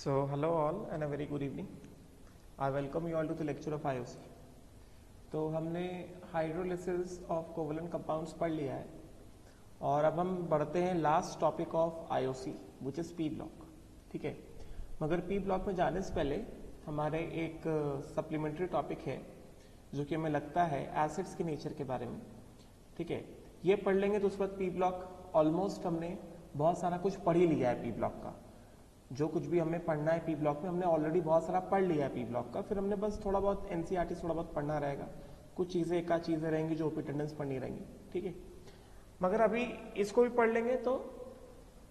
So, hello all and a very good evening. I welcome you all to the lecture of IOC. तो हमने hydrolysis of covalent compounds पढ़ लिया है और अब हम बढ़ते हैं last topic of IOC which is P block. ठीक है, मगर पी ब्लॉक में जाने से पहले हमारे एक सप्लीमेंट्री टॉपिक है जो कि हमें लगता है एसिड्स के नेचर के बारे में. ठीक है, ये पढ़ लेंगे तो उस वक्त पी ब्लॉक ऑलमोस्ट हमने बहुत सारा कुछ पढ़ ही लिया है. पी ब्लॉक का जो कुछ भी हमें पढ़ना है पी ब्लॉक में हमने ऑलरेडी बहुत सारा पढ़ लिया है पी ब्लॉक का. फिर हमने बस थोड़ा बहुत एनसीईआरटी थोड़ा बहुत पढ़ना रहेगा. कुछ चीजें एक आध चीजें रहेंगी जो ओपी अटेंडेंस पढ़नी रहेंगी. ठीक है, मगर अभी इसको भी पढ़ लेंगे तो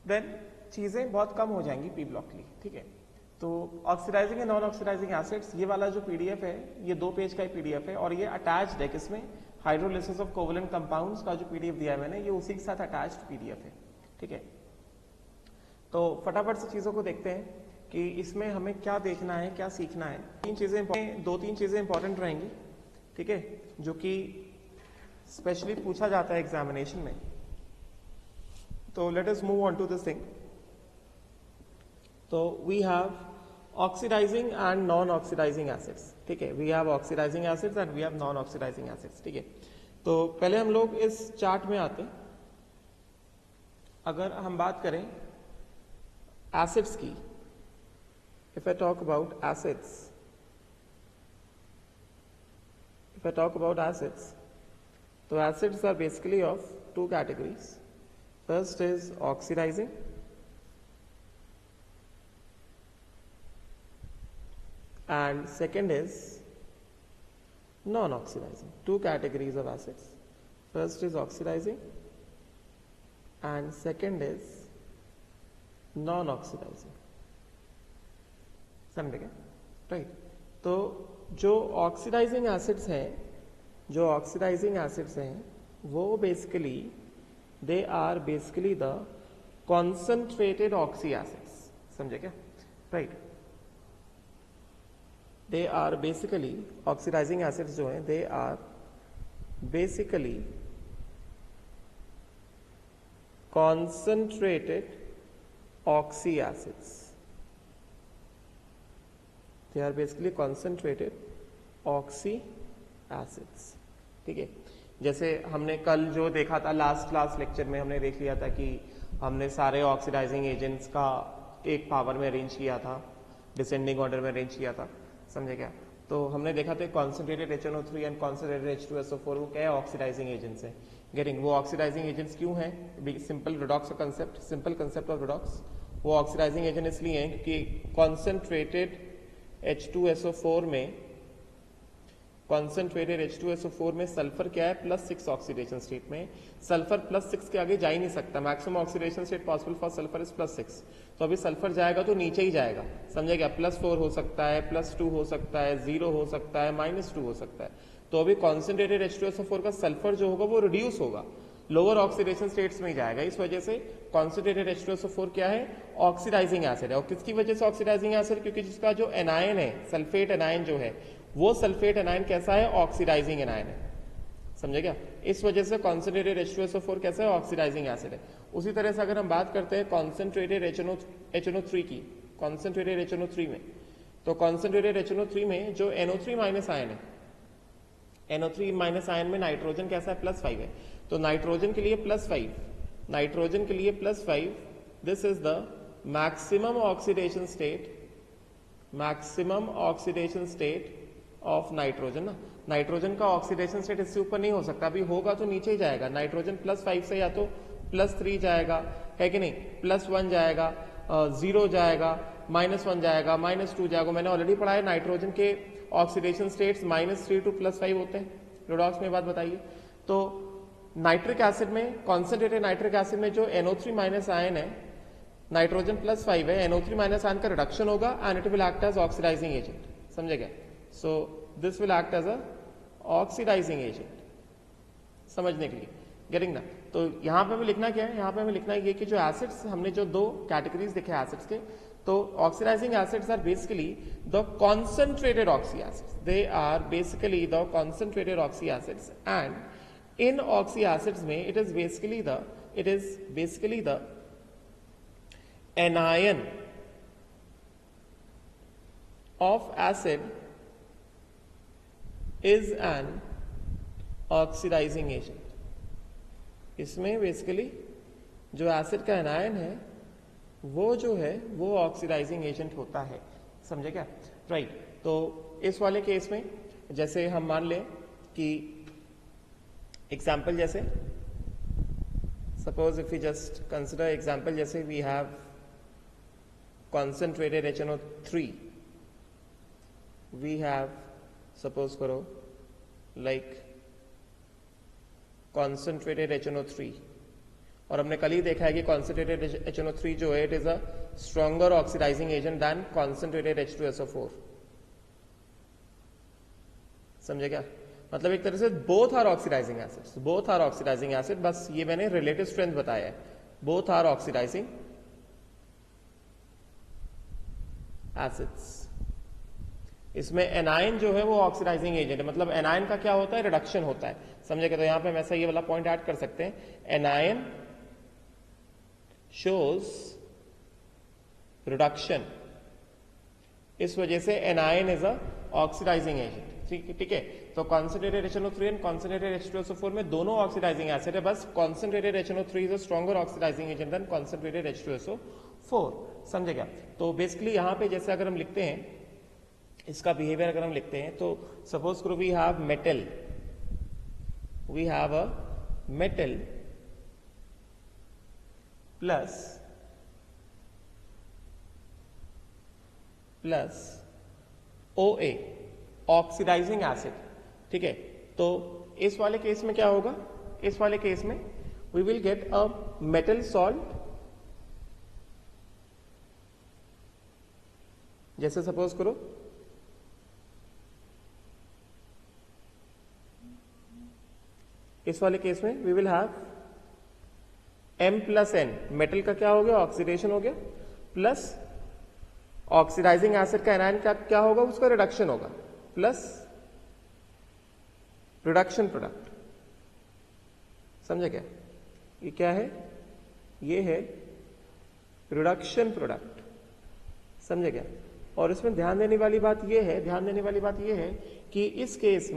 देन चीजें बहुत कम हो जाएंगी पी ब्लॉक के लिए. ठीक है, तो oxidising and non oxidising acids ये वाला जो पीडीएफ है ये 2 पेज का ही पीडीएफ है और ये अटैच्ड है किसमें, हाइड्रोलिसिस ऑफ कोवलेंट कंपाउंड्स का जो पीडीएफ दिया है मैंने ये उसी के साथ अटैच्ड पीडीएफ है. ठीक है, तो फटाफट से चीजों को देखते हैं कि इसमें हमें क्या देखना है क्या सीखना है. 2-3 चीजें इंपॉर्टेंट रहेंगी. ठीक है, जो कि स्पेशली पूछा जाता है एग्जामिनेशन में. तो let us move on to this thing. तो we have oxidising and non oxidising acids. ठीक है, we have oxidising acids and we have non oxidising acids. ठीक है, तो पहले हम लोग इस चार्ट में आते. अगर हम बात करें एसिड्स की, if I talk about acids, so acids are basically of 2 categories. First is oxidizing and second is non-oxidizing. 2 categories of acids. First is oxidizing and second is non-oxidizing. समझ गए, राइट. तो जो ऑक्सीडाइजिंग एसिड्स हैं वो basically they are basically the concentrated oxy acids. समझे क्या, right. They are basically oxidising acids जो हैं they are basically concentrated oxy acids. They are basically concentrated oxy acids. ठीक है, जैसे हमने कल जो देखा था लास्ट क्लास लेक्चर में हमने देख लिया था कि हमने सारे ऑक्सीडाइजिंग एजेंट्स का एक पावर में अरेंज किया था, डिसेंडिंग ऑर्डर में अरेंज किया था. समझे क्या. तो हमने देखा था concentrated HNO3 and concentrated H2SO4 वो क्या है, ऑक्सीडाइजिंग एजेंट्स है. गेटिंग, वो ऑक्सीडाइजिंग एजेंट्स क्यों है, सिंपल रिडॉक्स का concept, simple concept of redox. वो ऑक्सीडाइजिंग एजेंट इसलिए है क्योंकि कॉन्सेंट्रेटेड H2SO4 में सल्फर क्या है, +6 ऑक्सीडेशन स्टेट में. सल्फर +6 के आगे जा ही नहीं सकता. Maximum oxidation state possible for sulphur is +6. तो अभी सल्फर जाएगा तो नीचे ही जाएगा. समझे क्या, +4 हो सकता है, +2 हो सकता है, 0 हो सकता है, -2 हो सकता है. तो अभी कॉन्सेंट्रेटेड H2SO4 का सल्फर जो होगा वो रिड्यूस होगा, लोअर ऑक्सीडेशन स्टेट्स में ही जाएगा. इस वजह से कॉन्सेंट्रेटेड H2SO4 क्या है, ऑक्सीडाइजिंग एसिड है. और किसकी वजह से ऑक्सीडाइजिंग एसिड, क्योंकि जिसका जो एनायन है, सल्फेट एनायन जो है, वो सल्फेट एनायन कैसा है, ऑक्सीडाइजिंग एनायन है. समझे क्या, इस वजह से कॉन्सेंट्रेटेड H2SO4 कैसा है, ऑक्सीडाइजिंग एसिड है. उसी तरह से अगर हम बात करते हैं कॉन्सेंट्रेटेड HNO3 की, कॉन्सेंट्रेटेड HNO3 में, तो कॉन्सेंट्रेटेड HNO3 में जो NO3 माइनस आयन है, NO3 माइनस आयन में नाइट्रोजन कैसा है, +5 है. तो नाइट्रोजन के लिए +5, नाइट्रोजन के लिए +5, this is the maximum oxidation state of nitrogen. ना, नाइट्रोजन का ऑक्सीडेशन स्टेट इससे ऊपर नहीं हो सकता, अभी होगा तो नीचे ही जाएगा. नाइट्रोजन +5 से या तो +3 जाएगा, है कि नहीं, +1 जाएगा, 0 जाएगा, -1 जाएगा, -2 जाएगा. मैंने ऑलरेडी पढ़ा है नाइट्रोजन के ऑक्सीडेशन स्टेट्स -3 to +5 होते हैं. रिडॉक्स में बात बताइए. तो नाइट्रिक एसिड में, कॉन्सेंट्रेटेड नाइट्रिक एसिड में जो NO3 माइनस आयन है, नाइट्रोजन +5 है, NO3 माइनस आयन का रिडक्शन होगा and it will act as oxidising agent. समझे क्या. So this will act as a oxidising agent, समझने के लिए. गेटिंग ना. तो यहाँ पे हमें लिखना क्या है, यहाँ पे हमें लिखना ये कि जो एसिड्स हमने जो 2 कैटेगरीज देखे एसिड्स के, तो oxidising acids are basically the concentrated oxy acids. They are basically the concentrated oxy acids and in oxy acids में it is basically the anion of acid is an oxidizing agent. इसमें basically जो acid का anion है वो जो है वो oxidising agent होता है. समझे क्या? राइट. तो इस वाले केस में जैसे हम मान लें कि एग्जाम्पल जैसे suppose if you just consider example जैसे we have concentrated HNO3, we have suppose करो like concentrated HNO3 और हमने कल ही देखा है कि concentrated HNO3 जो है it is a stronger oxidizing agent than concentrated H2SO4. समझे क्या? मतलब एक तरह से both are oxidizing acids, both are oxidizing acid, बस ये मैंने relative strength बताया है. both are oxidizing acids. इसमें एनायन जो है वो ऑक्सीडाइजिंग एजेंट है. मतलब एनायन का क्या होता है? रिडक्शन होता है. समझेगा? तो यहां पे हम ऐसा ये वाला पॉइंट ऐड कर सकते हैं. Anion shows reduction. इस वजह से anion is a oxidising agent. ठीक है. तो concentrated HNO3 and concentrated H2SO4 में दोनों ऑक्सीडाइजिंग एसिड है. बस concentrated HNO3 is a stronger oxidising agent than concentrated H2SO4. समझे क्या? तो बेसिकली यहां पे जैसे अगर हम लिखते हैं इसका बिहेवियर अगर हम लिखते हैं तो सपोज करो we have a metal plus OA oxidising acid. ठीक है. तो इस वाले केस में क्या होगा? इस वाले केस में we will get a metal salt. जैसे सपोज करो इस वाले केस में we will have M+N. Metal का क्या हो गया? ऑक्सीडेशन हो गया. प्लस ऑक्सीडाइजिंग एसिड का एनायन का क्या होगा? उसका रिडक्शन होगा. Plus reduction product. समझे क्या? ये क्या है? ये है रिडक्शन प्रोडक्ट. समझे क्या? और इसमें ध्यान देने वाली बात यह है कि इस केस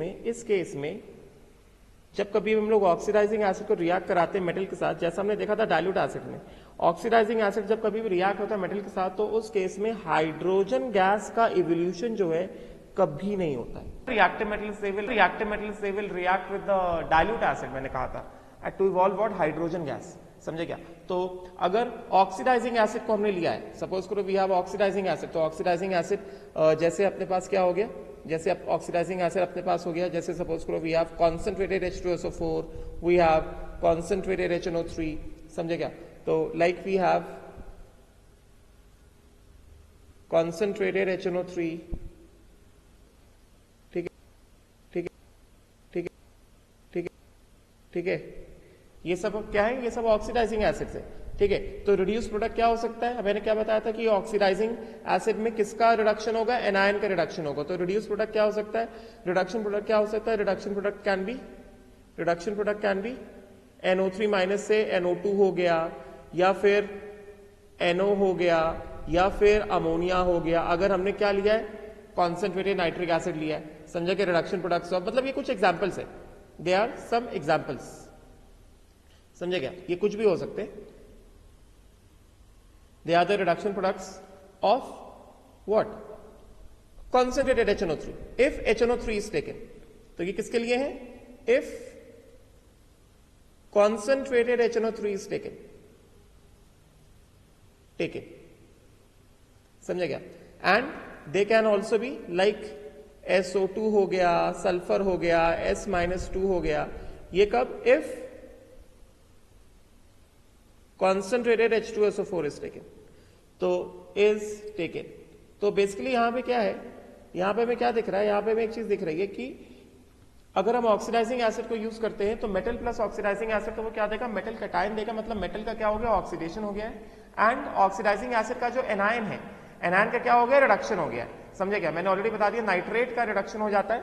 में जब कभी हम लोग ऑक्सीडाइजिंग एसिड को रिएक्ट कराते हैं मेटल के साथ, जैसा हमने देखा था डाइल्यूट एसिड में, ऑक्सीडाइजिंग एसिड जब कभी भी रिएक्ट होता है मेटल के साथ तो उस केस में हाइड्रोजन गैस का इवोल्यूशन जो है कभी नहीं होता है. रिएक्टिव मेटल से will react with the dilute acid. मैंने कहा था to evolve what? Hydrogen gas. समझे क्या? तो अगर ऑक्सीडाइजिंग एसिड को हमने लिया है, सपोज करो वी हैव ऑक्सीडाइजिंग एसिड, तो ऑक्सीडाइजिंग एसिड जैसे अपने पास क्या हो गया? जैसे ऑक्सीडाइजिंग एसिड अपने पास हो गया, जैसे सपोज करो we have concentrated H2SO4, we have concentrated HNO3. समझे क्या? तो like we have concentrated HNO3. ठीक है. ये सब क्या है? ये सब ऑक्सीडाइजिंग एसिड है. ठीक है. तो रिड्यूस प्रोडक्ट क्या हो सकता है? मैंने क्या बताया था कि ऑक्सीडाइजिंग एसिड में किसका रिडक्शन होगा? एनायन का रिडक्शन होगा. तो रिड्यूस प्रोडक्ट क्या हो सकता है? रिडक्शन प्रोडक्ट क्या हो सकता है? Reduction product can be NO3 minus से NO2 हो गया, या फिर NO हो गया, या फिर अमोनिया हो गया. अगर हमने क्या लिया है? कॉन्सेंट्रेटेड नाइट्रिक एसिड लिया है. समझा कि रिडक्शन प्रोडक्ट्स ऑफ, मतलब ये कुछ एग्जाम्पल्स है. They are some examples. समझे क्या? ये कुछ भी हो सकते हैं. They are the reduction products of what? Concentrated HNO3. If HNO3 is taken, तो ये किसके लिए है? If concentrated HNO3 is taken. समझे क्या? And they can also be like SO2 हो गया, सल्फर हो गया, S-2 हो गया. ये कब? If concentrated H2SO4 is taken. तो is taken. तो बेसिकली यहां पे क्या है? यहां पे हमें क्या दिख रहा है? यहां पे हमें एक चीज दिख रही है कि अगर हम ऑक्सीडाइजिंग एसिड को यूज करते हैं तो मेटल प्लस ऑक्सीडाइजिंग एसिड, तो वो क्या देगा? मेटल कैटायन देगा. मतलब मेटल का क्या हो गया? ऑक्सीडेशन हो गया है. एंड ऑक्सीडाइजिंग एसिड का जो एनायन है, एनायन का क्या हो गया? रिडक्शन हो गया है. समझे क्या? मैंने ऑलरेडी बता दिया नाइट्रेट का रिडक्शन हो जाता है.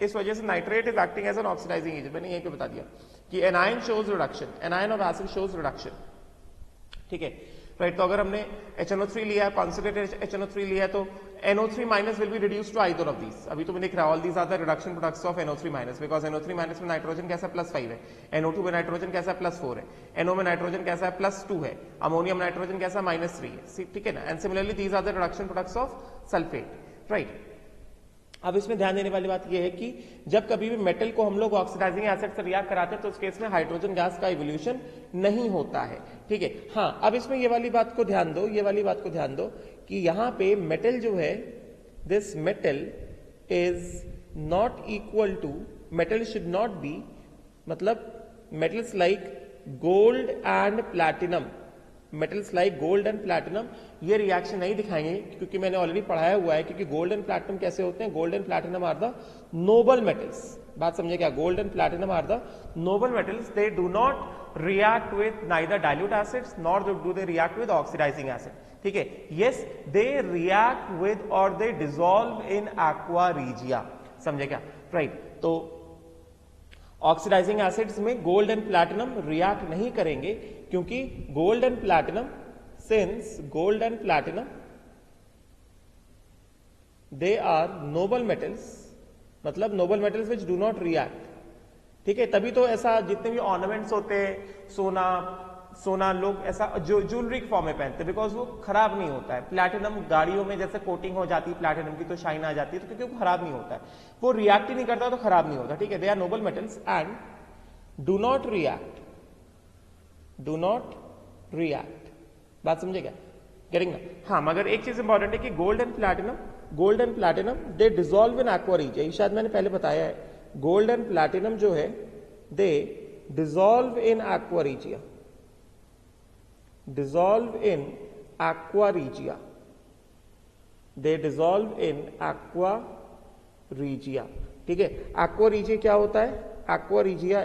इस वजह से nitrate is acting as an oxidising agent. मैंने यहीं पे बता दिया कि anion shows reduction, anion of acid shows reduction. ठीक है. राइट। तो अगर हमने HNO3 लिया है, कॉन्सेंट्रेटेड HNO3 लिया है, तो NO3 minus will be reduce to either of these. अभी तो मैंने लिख रहा है all these are the reduction products of NO3 minus, because NO3 minus में नाइट्रोजन कैसा +5 है, NO2 में नाइट्रोजन कैसा +4 है, NO में नाइट्रोजन कैसा +2 है, अमोनियम नाइट्रोजन कैसा -3 है, ठीक है ना। And similarly these are the reduction products of sulphate, right. अब इसमें ध्यान देने वाली बात यह है कि जब कभी भी मेटल को हम लोग ऑक्सीडाइजिंग एसिड से रिएक्ट कराते हैं तो उस केस में हाइड्रोजन गैस का इवोल्यूशन नहीं होता है, ठीक है। हाँ, अब इसमें ये वाली बात को ध्यान दो, ये वाली बात को ध्यान दो कि यहां पे मेटल जो है, this metal is not equal to, metal should not be, मतलब metals like gold and platinum, metals like gold and platinum ये रिएक्शन नहीं दिखाएंगे, क्योंकि मैंने ऑलरेडी पढ़ाया हुआ है। क्योंकि गोल्ड एंड प्लैटिनम कैसे होते हैं, gold and platinum are the noble metals. बात समझे क्या, gold and platinum are the noble metals, they do not react with neither dilute acids nor do they react with oxidising acid, ठीक है। Yes, they react with और they dissolve in aqua regia, समझे क्या, right. तो oxidising acids में gold and platinum react नहीं करेंगे, क्योंकि gold and platinum, since gold and platinum they are noble metals, मतलब noble metals which do not react, ठीक है। तभी तो ऐसा जितने भी ऑर्नामेंट्स होते हैं, सोना लोग ऐसा ज्वेलरी फॉर्म में पहनते हैं, बिकॉज वो खराब नहीं होता है। प्लैटिनम गाड़ियों में जैसे कोटिंग हो जाती है प्लैटिनम की तो शाइन आ जाती है, तो क्योंकि वो खराब नहीं होता है, वो रिएक्ट ही नहीं करता तो खराब नहीं होता, ठीक है। They are noble metals and do not react, do not react, बात समझे क्या, गेटिंग ना। हाँ, मगर एक चीज इंपॉर्टेंट है कि gold and platinum they dissolve in aqua regia, ये शायद मैंने पहले बताया है। गोल्ड एंड प्लैटिनम जो है they dissolve in aqua regia, dissolve in aqua regia, they dissolve in aqua regia, ठीक है। aqua regia क्या होता है, aqua regia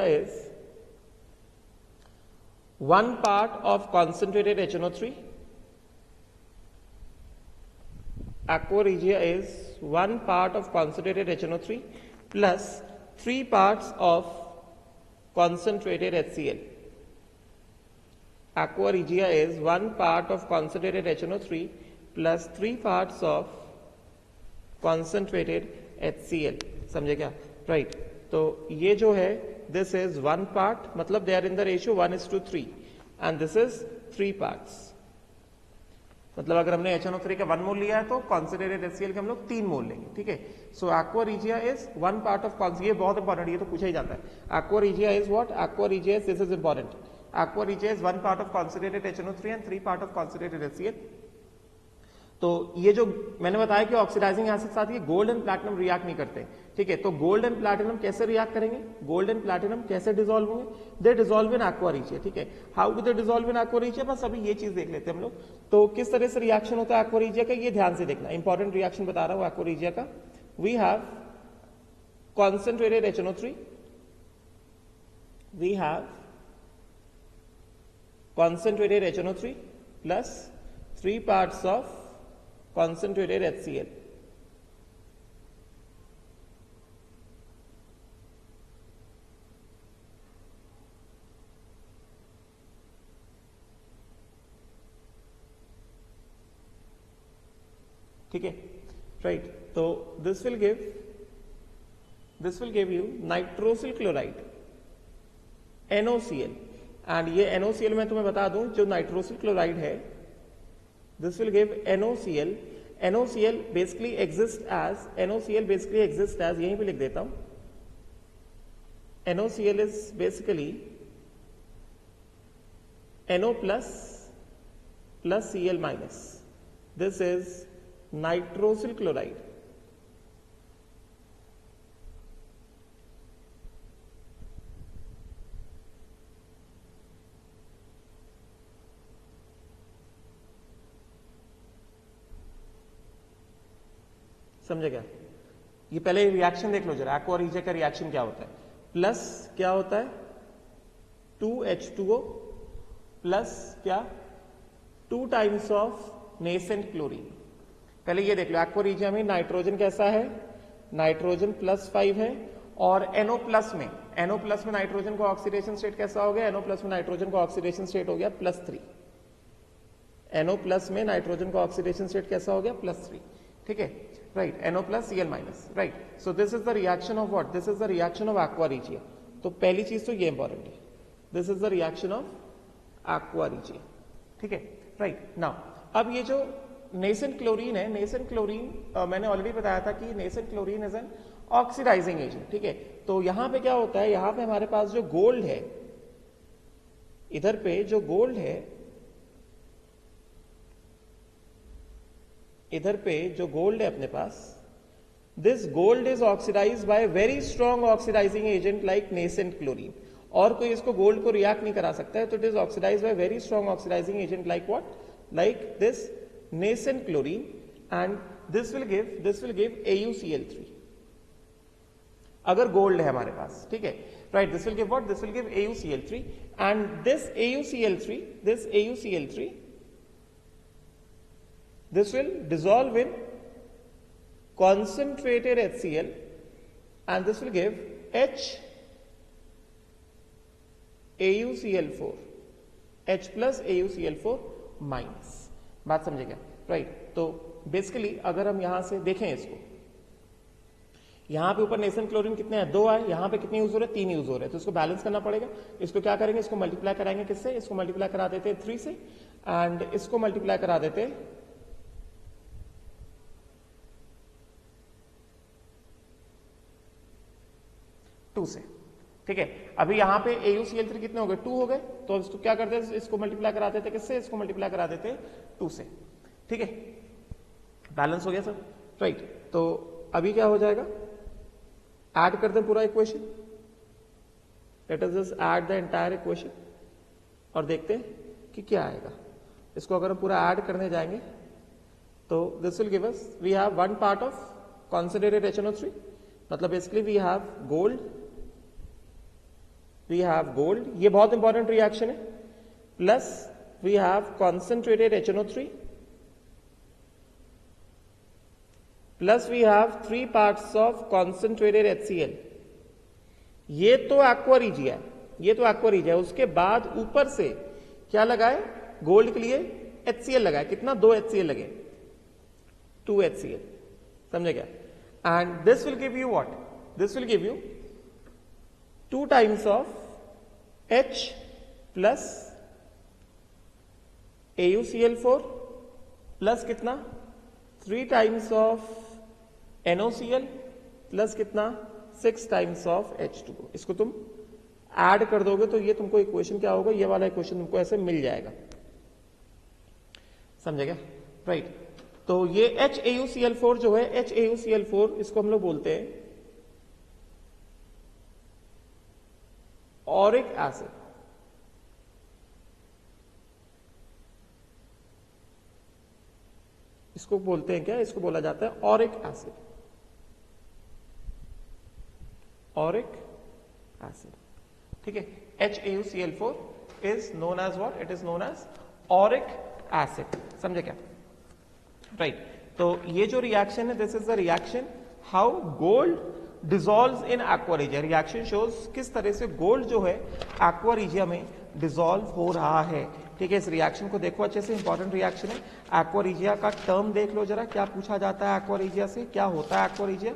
is one part of concentrated HNO3. Aqua regia is one part of concentrated HNO3 plus 3 parts of concentrated HCl. Aqua regia is one part of concentrated HNO3 plus 3 parts of concentrated HCl, समझे क्या, right. तो ये जो है this is one part, मतलब they are in the ratio 1:3 and this is 3 parts, मतलब अगर हमने HNO3 का 1 मोल लिया है तो कॉन्सेंट्रेटेड HCl के हम लोग 3 मोल लेंगे, ठीक है। So aqua regia is one part of, ये बहुत इंपॉर्टेंट, ये तो पूछा ही जाता है। Aqua regia is what, aqua regia is, this is important, aqua regia is 1 part of concentrated HNO3 and 3 part of concentrated HCl। तो ये जो मैंने बताया कि ऑक्सीडाइजिंग एसिड के साथ ये गोल्ड एंड प्लैटिनम रिएक्ट नहीं करते, ठीक है। तो गोल्ड एंड प्लैटिनम कैसे रिएक्ट करेंगे, गोल्ड एंड प्लैटिनम कैसे डिसॉल्व होंगे, दे डिसॉल्व इन एक्वा रीजिया, ठीक है। How do they dissolve in aqua regia, बस अभी ये चीज देख लेते हैं हम लोग। तो किस तरह से रिएक्शन होता है एक्वा रीजिया का, ये ध्यान से देखना, इंपॉर्टेंट रिएक्शन बता रहा हूं एक्वा रीजिया का। We have concentrated HNO3, we have concentrated HNO3 plus 3 parts of concentrated HCl. ठीक है, राइट। तो this will give you nitrosyl chloride, NOCl, and ये NOCl मैं तुम्हें बता दूं, जो नाइट्रोसिल क्लोराइड है, this will give NOCl. NOCl basically exist as, यहीं पे लिख देता हूं, NOCl is basically NO plus Cl minus, this is nitrosyl chloride. समझे क्या, ये पहले रिएक्शन देख लो जरा, एक्वा रीजिया का रिएक्शन क्या होता है, प्लस क्या होता है 2H2O प्लस क्या 2 टाइम्स ऑफ नेसेंट क्लोरीन। पहले ये देख लो, एक्वा रीजिया में नाइट्रोजन कैसा है, नाइट्रोजन +5 है, और NO प्लस में नाइट्रोजन का ऑक्सीडेशन स्टेट कैसा हो गया? NO प्लस में नाइट्रोजन का ऑक्सीडेशन स्टेट हो गया +3। NO प्लस में नाइट्रोजन का ऑक्सीडेशन स्टेट कैसा हो गया? +3। ठीक है, right, NO plus Cl minus, right. So this is the reaction of what? This is the reaction of aqua regia. तो पहली चीज तो ये इंपॉर्टेंट है, this is the reaction of aqua regia. ठीक है, राइट। नाउ अब ये जो नेसेंट क्लोरीन है, नेसेंट क्लोरीन मैंने ऑलरेडी बताया था कि nascent chlorine is an oxidising agent. ठीक है, तो यहां पे क्या होता है, यहां पे हमारे पास जो गोल्ड है, इधर पे जो गोल्ड है, इधर पे जो गोल्ड है अपने पास, this gold is oxidise by very strong oxidising agent like nascent chlorine. और कोई इसको गोल्ड को रिएक्ट नहीं करा सकता है, तो it is oxidise by very strong oxidising agent like what? Like this nascent chlorine, and this will give AuCl3 अगर गोल्ड है हमारे पास। ठीक है, right, this will give what? This will give AuCl3, and this AuCl3 this will dissolve in concentrated HCl, and this will give AuCl4, H plus AuCl4 minus. बात समझे क्या? Right. तो basically अगर हम यहां से देखें इसको, यहां पे ऊपर नेसेंट क्लोरीन कितने हैं? 2 आए, यहां पे कितने यूज हो रहे हैं? 3 यूज हो रहे हैं, तो इसको बैलेंस करना पड़ेगा। इसको क्या करेंगे? इसको मल्टीप्लाई कराएंगे किससे? इसको मल्टीप्लाई करा देते हैं 3 से, एंड इसको मल्टीप्लाई करा देते हैं 2 से। ठीक है, अभी यहां पे AuCl3 कितने हो गए? 2 हो गए, तो इसको क्या करते हैं? इसको मल्टीप्लाई करा देते किससे? इसको मल्टीप्लाई करा देते 2 से। ठीक है, बैलेंस हो गया सर, राइट। तो अभी क्या हो जाएगा? ऐड कर दें पूरा equation, let us just add the entire equation और देखते हैं कि क्या आएगा। इसको अगर हम पूरा ऐड करने जाएंगे तो this will give us, we have 1 part of concentrated HNO3, मतलब बेसिकली वी हैव गोल्ड, ये बहुत इंपॉर्टेंट रिएक्शन है, plus we have concentrated HNO3, plus we have 3 parts of concentrated HCl। ये तो एक्वा रिजिया है, उसके बाद ऊपर से क्या लगाए? गोल्ड के लिए HCl लगाए। कितना? 2 HCl लगे, 2 HCl, समझे क्या? And this will give you what? This will give you 2 times of H plus AuCl4 plus कितना? 3 times of NOCl प्लस कितना? 6 times of H2O। इसको तुम ऐड कर दोगे तो ये तुमको इक्वेशन क्या होगा? ये वाला इक्वेशन तुमको ऐसे मिल जाएगा, समझे क्या? राइट। तो ये HAuCl4 जो है, HAuCl4 इसको हम लोग बोलते हैं ऑरिक एसिड। इसको बोलते हैं क्या? इसको बोला जाता है ऑरिक एसिड, ऑरिक एसिड। ठीक है, HAuCl4 is known as what? It is known as auric acid, समझे क्या? राइट। तो ये जो रिएक्शन है, this is the reaction how gold dissolves in aqua regia. Reaction shows किस तरह से गोल्ड जो है एक्वा रिजिया में डिसॉल्व हो रहा है। ठीक है, इस रिएक्शन को देखो अच्छे से, इंपॉर्टेंट रिएक्शन है। एक्वा रिजिया का टर्म देख लो जरा, क्या पूछा जाता है एक्वा रिजिया से, क्या होता है एक्वा रिजिया,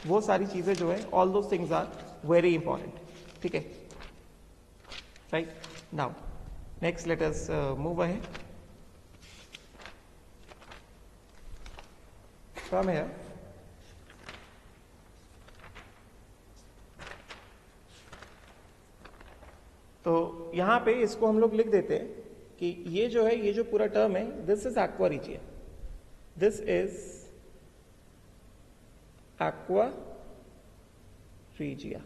वो सारी चीजें जो है, all those things are very important. ठीक है, right. Now next let us move ahead from here. तो यहां पे इसको हम लोग लिख देते हैं कि ये जो है, ये जो पूरा टर्म है, this is aqua regia, this is aqua regia,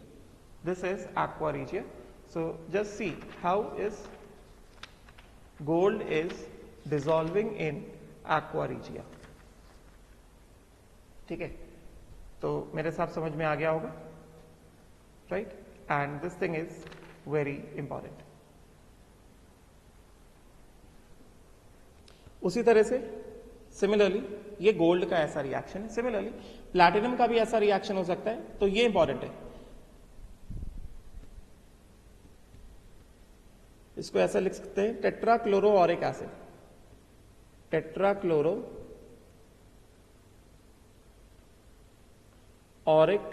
this is aqua regia. So just see how is gold is dissolving in aqua regia. ठीक है, तो मेरे साथ समझ में आ गया होगा, right? And this thing is very important. उसी तरह से सिमिलरली ये गोल्ड का ऐसा रिएक्शन है, सिमिलरली प्लैटिनम का भी ऐसा रिएक्शन हो सकता है, तो ये इंपॉर्टेंट है। इसको ऐसा लिख सकते हैं टेट्राक्लोरोऑरिक एसिड, टेट्राक्लोरो ऑरिक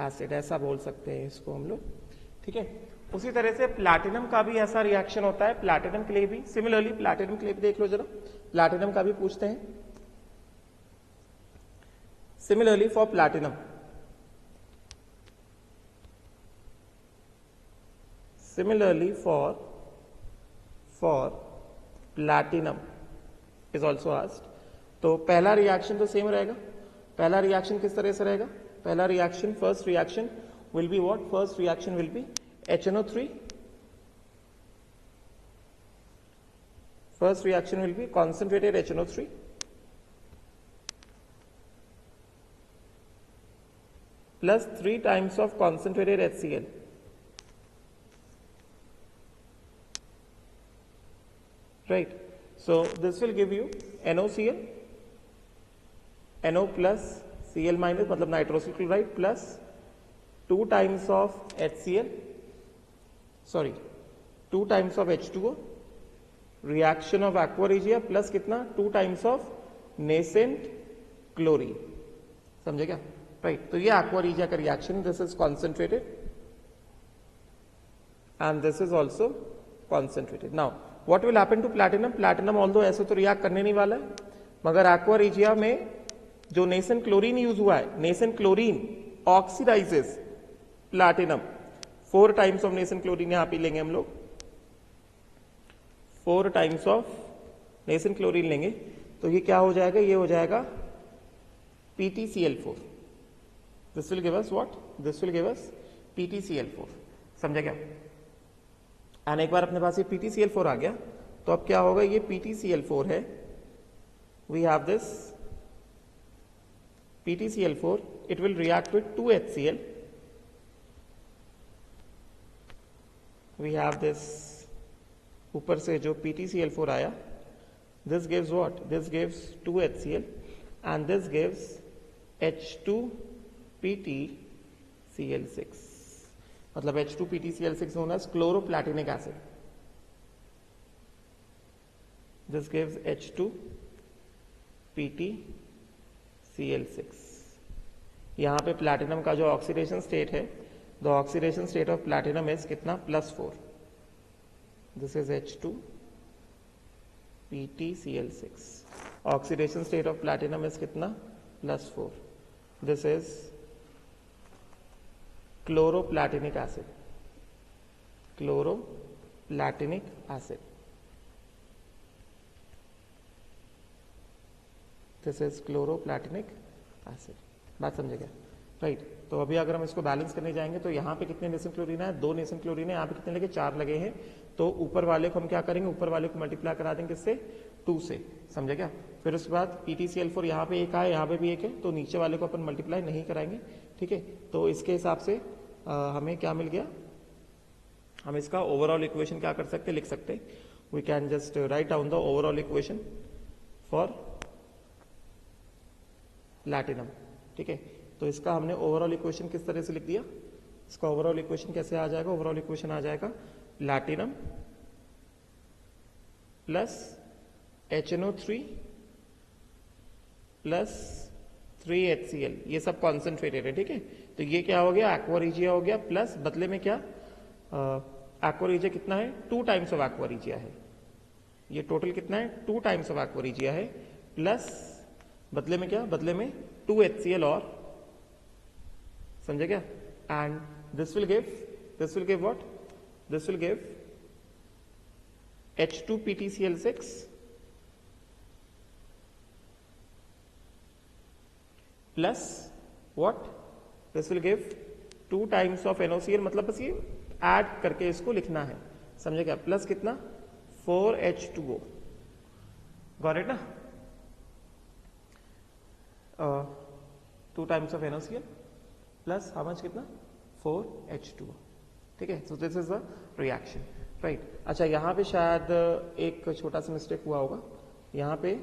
एसिड ऐसा बोल सकते हैं इसको हम लोग, ठीक है। उसी तरह से प्लैटिनम का भी ऐसा रिएक्शन होता है, प्लैटिनम के लिए भी सिमिलरली, प्लैटिनम के लिए भी देख लो जरा, प्लैटिनम का भी पूछते हैं। Similarly for platinum, similarly for platinum is also asked. तो पहला रिएक्शन तो सेम रहेगा, पहला रिएक्शन किस तरह से रहेगा, पहला reaction, first reaction will be what, first reaction will be HNO3, first reaction will be concentrated HNO3 plus 3 times of concentrated HCl, right? So this will give you NOCl, NO plus Cl minus मतलब nitrosyl chloride plus 2 times of HCl, sorry 2 times of H2O, reaction of aqua regia plus कितना 2 times of nascent chlorine, समझे क्या, right. तो ये aqua regia का reaction, this is concentrated and this is also concentrated. Now what will happen to platinum, platinum although ऐसे तो react करने नहीं वाला है, मगर एक्वा रेजिया में जो नेसेंट क्लोरीन यूज हुआ है, nascent chlorine oxidises platinum, 4 times of nascent chlorine यहां पे लेंगे हम लोग, 4 times ऑफ नेसेंट क्लोरीन लेंगे, तो ये क्या हो जाएगा, ये हो जाएगा PtCl4, this will give us what, this will give us PtCl4, समझा क्या। एंड एक बार अपने पास ये PtCl4 आ गया, तो अब क्या होगा, ये PtCl4 है, we have this PtCl4, it will react with 2HCl, we have this ऊपर से जो PtCl4 आया, this gives what, this gives 2HCl and this gives H2PtCl6, मतलब H2PtCl6 known as chloroplatinic acid, this gives H2PtCl6। यहां पे platinum का जो oxidation state है, the oxidation state of platinum is कितना, +4, this is H2PtCl6, oxidation state of platinum is कितना, +4, this is chloroplatinic acid, chloroplatinic acid, this is chloroplatinic acid, बात समझे क्या, राइट। तो अभी अगर हम इसको बैलेंस करने जाएंगे तो यहाँ पे कितने नेसेंट क्लोरीन है, 2 नेसेंट क्लोरीन है, यहाँ पे कितने लगे, 4 लगे हैं, तो ऊपर वाले को हम क्या करेंगे, ऊपर वाले को मल्टीप्लाई करा देंगे किससे, 2 से, समझे क्या। फिर उसके बाद PtCl4 यहाँ पे एक आए, यहाँ पे भी एक है, तो नीचे वाले को अपन मल्टीप्लाई नहीं कराएंगे, ठीक है। तो इसके हिसाब से हमें क्या मिल गया, हम इसका ओवरऑल इक्वेशन क्या कर सकते, लिख सकते, we can just write down the overall equation for platinum, ठीक है। तो इसका हमने ओवरऑल इक्वेशन किस तरह से लिख दिया, इसका ओवरऑल इक्वेशन कैसे आ जाएगा, ओवरऑल इक्वेशन आ जाएगा platinum plus HNO3 plus 3HCl, ये सब कॉन्सेंट्रेटेड है, ठीक है। तो ये क्या हो गया, एक्वा रेजिया हो गया, प्लस बदले में क्या, एक्वा रेजिया कितना है, 2 times ऑफ एक्वा रेजिया है, ये टोटल कितना है, 2 times ऑफ एक्वा रेजिया है, प्लस बदले में क्या, बदले में 2HCl और, समझे क्या, and this will give what, this will give H2PtCl6 plus what, this will give 2 times of NOCl, मतलब बस ये ऐड करके इसको लिखना है, समझे क्या, प्लस कितना, 4H2O, गॉट इट ना, 2 times of NOCl plus how much, कितना, 4H2O, ठीक है। So this is the reaction, right. अच्छा यहाँ पे शायद एक छोटा सा मिस्टेक हुआ होगा, यहाँ पे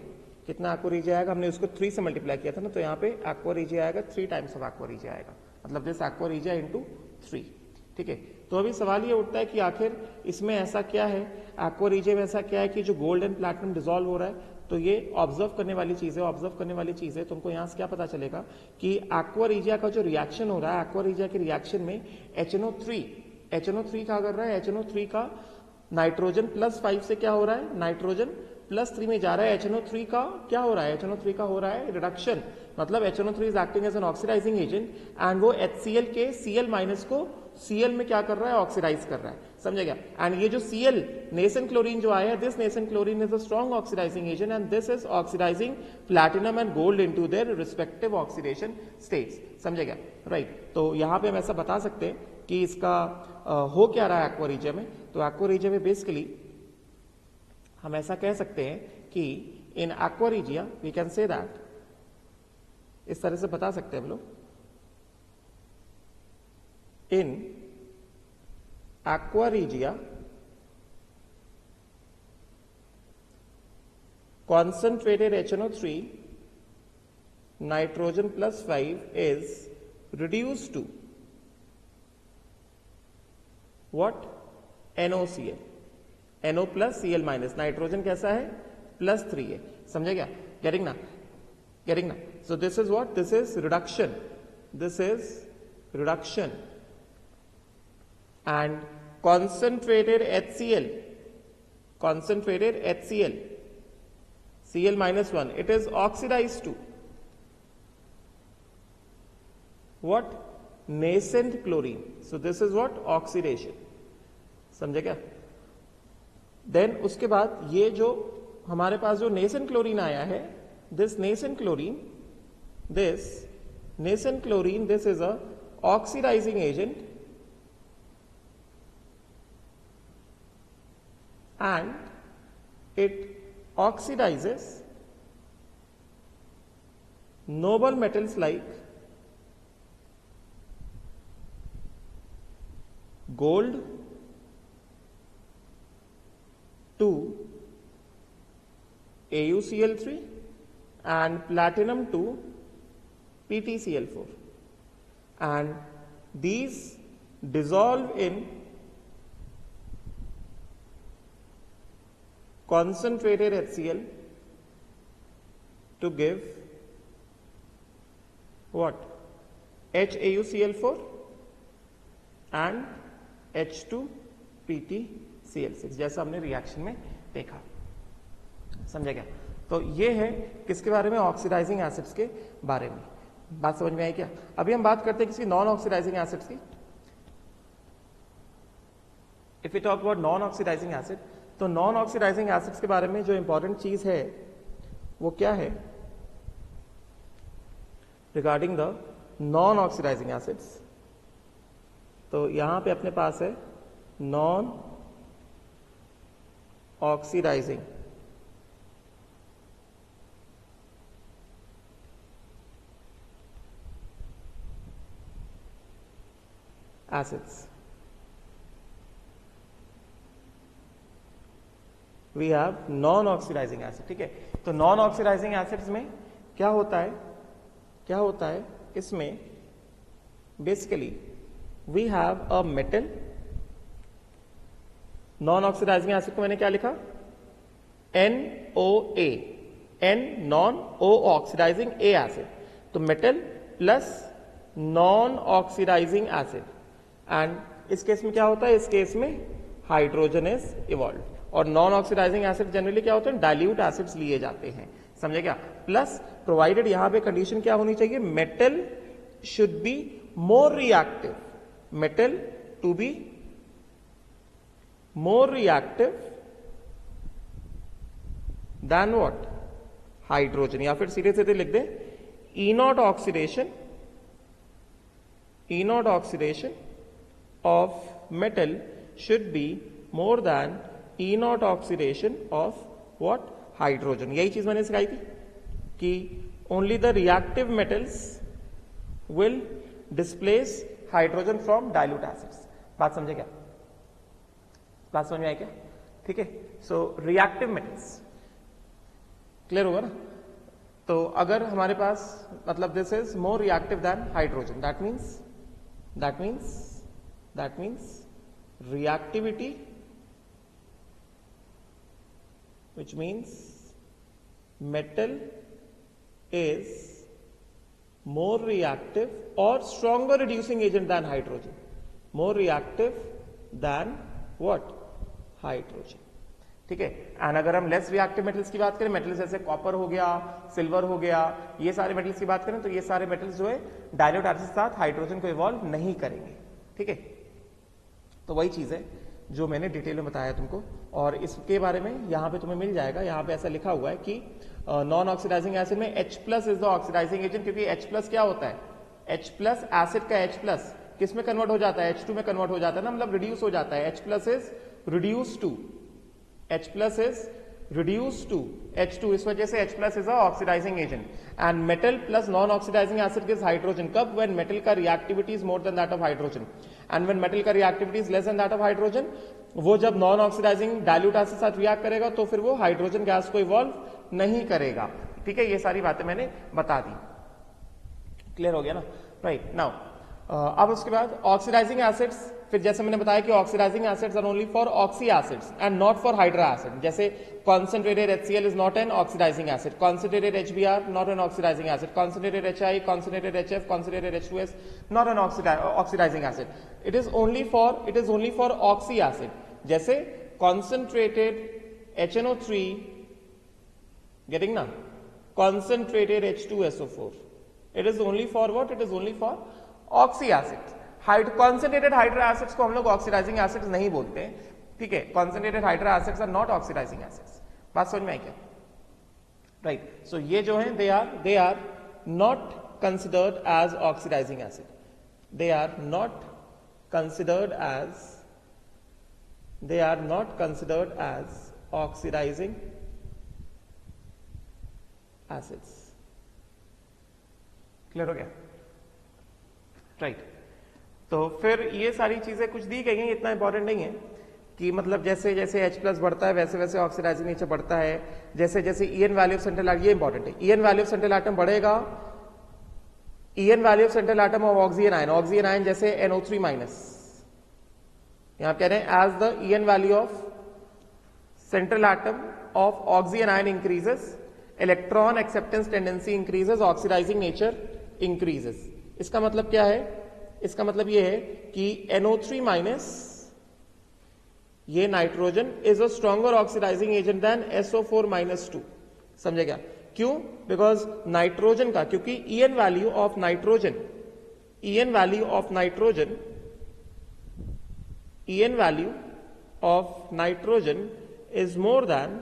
कितना एक्वा रीजिया आएगा, हमने उसको 3 से मल्टीप्लाई किया था ना, तो यहाँ पे एक्वा रीजिया आएगा 3 टाइम्स ऑफ एक्वा रीजिया आएगा, मतलब दिस एक्वा रीजिया इंटू 3। ठीक है, तो अभी सवाल ये उठता है कि आखिर इसमें ऐसा क्या है, एक्वा रीजिया में ऐसा क्या है कि जो गोल्ड एंड प्लैटिनम डिसॉल्व हो रहा है, तो ये ऑब्जर्व करने वाली चीज है। ऑब्जर्व करने वाली चीज है, तुमको यहाँ से क्या पता चलेगा कि एक्वा रीजिया का जो रिएक्शन हो रहा है, एक्वा रीजिया के रिएक्शन में HNO3 क्या कर रहा है, HNO3 का नाइट्रोजन +5 से क्या हो रहा है, नाइट्रोजन +3 में जा रहा है। HNO3 का क्या हो रहा है, HNO3 का हो रहा है रिडक्शन, मतलब HNO3 is acting as an oxidising agent and वो HCl के Cl- को Cl में क्या कर रहा है, ऑक्सीडाइज कर रहा है, समझे क्या। एंड ये जो Cl नेसेंट क्लोरीन जो आया है, this nascent chlorine is a strong oxidising agent and this is oxidising platinum and gold into their respective oxidation states, समझे क्या, राइट। तो यहाँ पे हम ऐसा बता सकते हैं कि इसका हो क्या रहा है एक्वा रीजिया में। तो एक्वा रीजिया में बेसिकली हम ऐसा कह सकते हैं कि in aqua regia we can say that, इस तरह से बता सकते हैं हम लोग, in aqua regia concentrated HNO3 nitrogen +5 is reduced to what, NOCl, NO + Cl-, nitrogen कैसा है, +3 है, समझे क्या, गेटिंग ना, so this is what, this is reduction and concentrated HCl Cl-1, it is oxidized to what, nascent chlorine, so this is what, oxidation, समझे क्या। Then उसके बाद ये जो हमारे पास जो नेसेंट क्लोरीन आया है, this nascent chlorine this is a oxidising agent and it oxidizes noble metals like gold to AuCl3 and platinum to PtCl4, and these dissolve in concentrated HCl to give what, HAuCl4 and H2PtCl6, जैसा हमने reaction में देखा, समझे क्या। तो ये है किसके बारे में, ऑक्सीडाइजिंग एसिड्स के बारे में। बात समझ में आई क्या। अभी हम बात करते हैं किसी नॉन ऑक्सीडाइजिंग एसिड्स की। If you talk about non oxidising acid, तो नॉन ऑक्सीडाइजिंग एसिड्स के बारे में जो इंपॉर्टेंट चीज है वो क्या है, regarding the non oxidising acids, तो यहां पे अपने पास है non oxidising acids. We have non oxidising acid, ठीक है। तो नॉन ऑक्सीडाइजिंग एसिड्स में क्या होता है, इसमें basically we have a metal. Non oxidising acid को मैंने क्या लिखा, NOA, N non, O oxidising, A acid, तो metal plus non oxidising acid. And इस केस में क्या होता है, इस केस में हाइड्रोजन इज इवॉल्व। और नॉन ऑक्सीडाइजिंग एसिड जनरली क्या होते हैं, डाइल्यूट एसिड्स लिए जाते हैं, समझे क्या। प्लस प्रोवाइडेड यहां पे कंडीशन क्या होनी चाहिए, metal should be more reactive, metal to be more reactive than what, hydrogen. या फिर सीधे सीधे लिख दे, E naught oxidation of metal should be more than E naught oxidation of what, hydrogen. यही चीज मैंने सिखाई थी कि only the reactive metals will displace hydrogen from dilute acids. बात समझे क्या, बात समझ में आई क्या, ठीक है। सो रिएक्टिव मेटल्स, क्लियर होगा ना? तो अगर हमारे पास मतलब this is more reactive then hydrogen, that means reactivity, which means metal is more reactive or stronger reducing agent than hydrogen, more reactive than what? Hydrogen. ठीक है. एंड अगर हम लेस रिएक्टिव मेटल्स की बात करें, मेटल्स जैसे copper हो गया, सिल्वर हो गया, ये सारे मेटल्स की बात करें तो ये सारे मेटल्स जो है डायल्यूट आर्स के साथ हाइड्रोजन को इवॉल्व नहीं करेंगे. ठीक है. तो वही चीज है जो मैंने डिटेल में बताया तुमको, और इसके बारे में यहाँ पे तुम्हें मिल जाएगा. यहाँ पे ऐसा लिखा हुआ है कि नॉन ऑक्सीडाइजिंग एसिड में H+ is the oxidising agent, क्योंकि H+ क्या होता है? H+ एसिड का H+ किस में कन्वर्ट हो जाता है? H2 में कन्वर्ट हो जाता है ना, मतलब रिड्यूस हो जाता है. H+ is reduce to H2, इस वजह से H+ is a oxidising agent. And metal plus non oxidising acid gives hydrogen. कब? व्हेन मेटल का reactivity is more than that of hydrogen. And when metal का reactivity is less than that of hydrogen, वो जब non oxidising dilute acid के साथ react करेगा तो फिर वो हाइड्रोजन गैस को इवॉल्व नहीं करेगा. ठीक है, ये सारी बातें मैंने बता दी. क्लियर हो गया ना? राइट. नाउ अब उसके बाद ऑक्सीडाइजिंग एसिड्स, फिर जैसे मैंने बताया कि oxidising acids are only for oxy acids and not for hydra acid. जैसे concentrated HCl is not an oxidising acid, concentrated HBr not an oxidising acid, concentrated HI, concentrated HF, concentrated H2S not an oxidising acid. It is only for oxy acid. जैसे concentrated HNO3, getting ना, concentrated H2SO4. It is only for what? It is only for oxy acids. Concentrated hydra acids को हम लोग oxidising acids नहीं बोलते. ठीक है, concentrated hydra acids are not oxidising acids. बात समझ में आई क्या? राइट. सो ये जो है they are not considered as oxidising acid. They are not considered as oxidising acids. Clear हो गया? राइट. तो फिर ये सारी चीजें कुछ दी गई हैं, इतना इंपॉर्टेंट नहीं है कि मतलब जैसे जैसे H+ बढ़ता है वैसे वैसे ऑक्सीडाइजिंग नेचर बढ़ता है. जैसे जैसे EN value of central atom, ये इंपॉर्टेंट है, EN value of central atom बढ़ेगा, EN value of central atom of oxygen ion जैसे NO3-, यहां कह रहे हैं as the EN value of central atom of oxygen ion increases, electron acceptance tendency increases, oxidising nature increases. इसका मतलब क्या है? इसका मतलब यह है कि NO3-, ये nitrogen is a stronger oxidising agent than SO4-2. समझे क्या? क्यों? बिकॉज नाइट्रोजन का, क्योंकि EN value of nitrogen is more than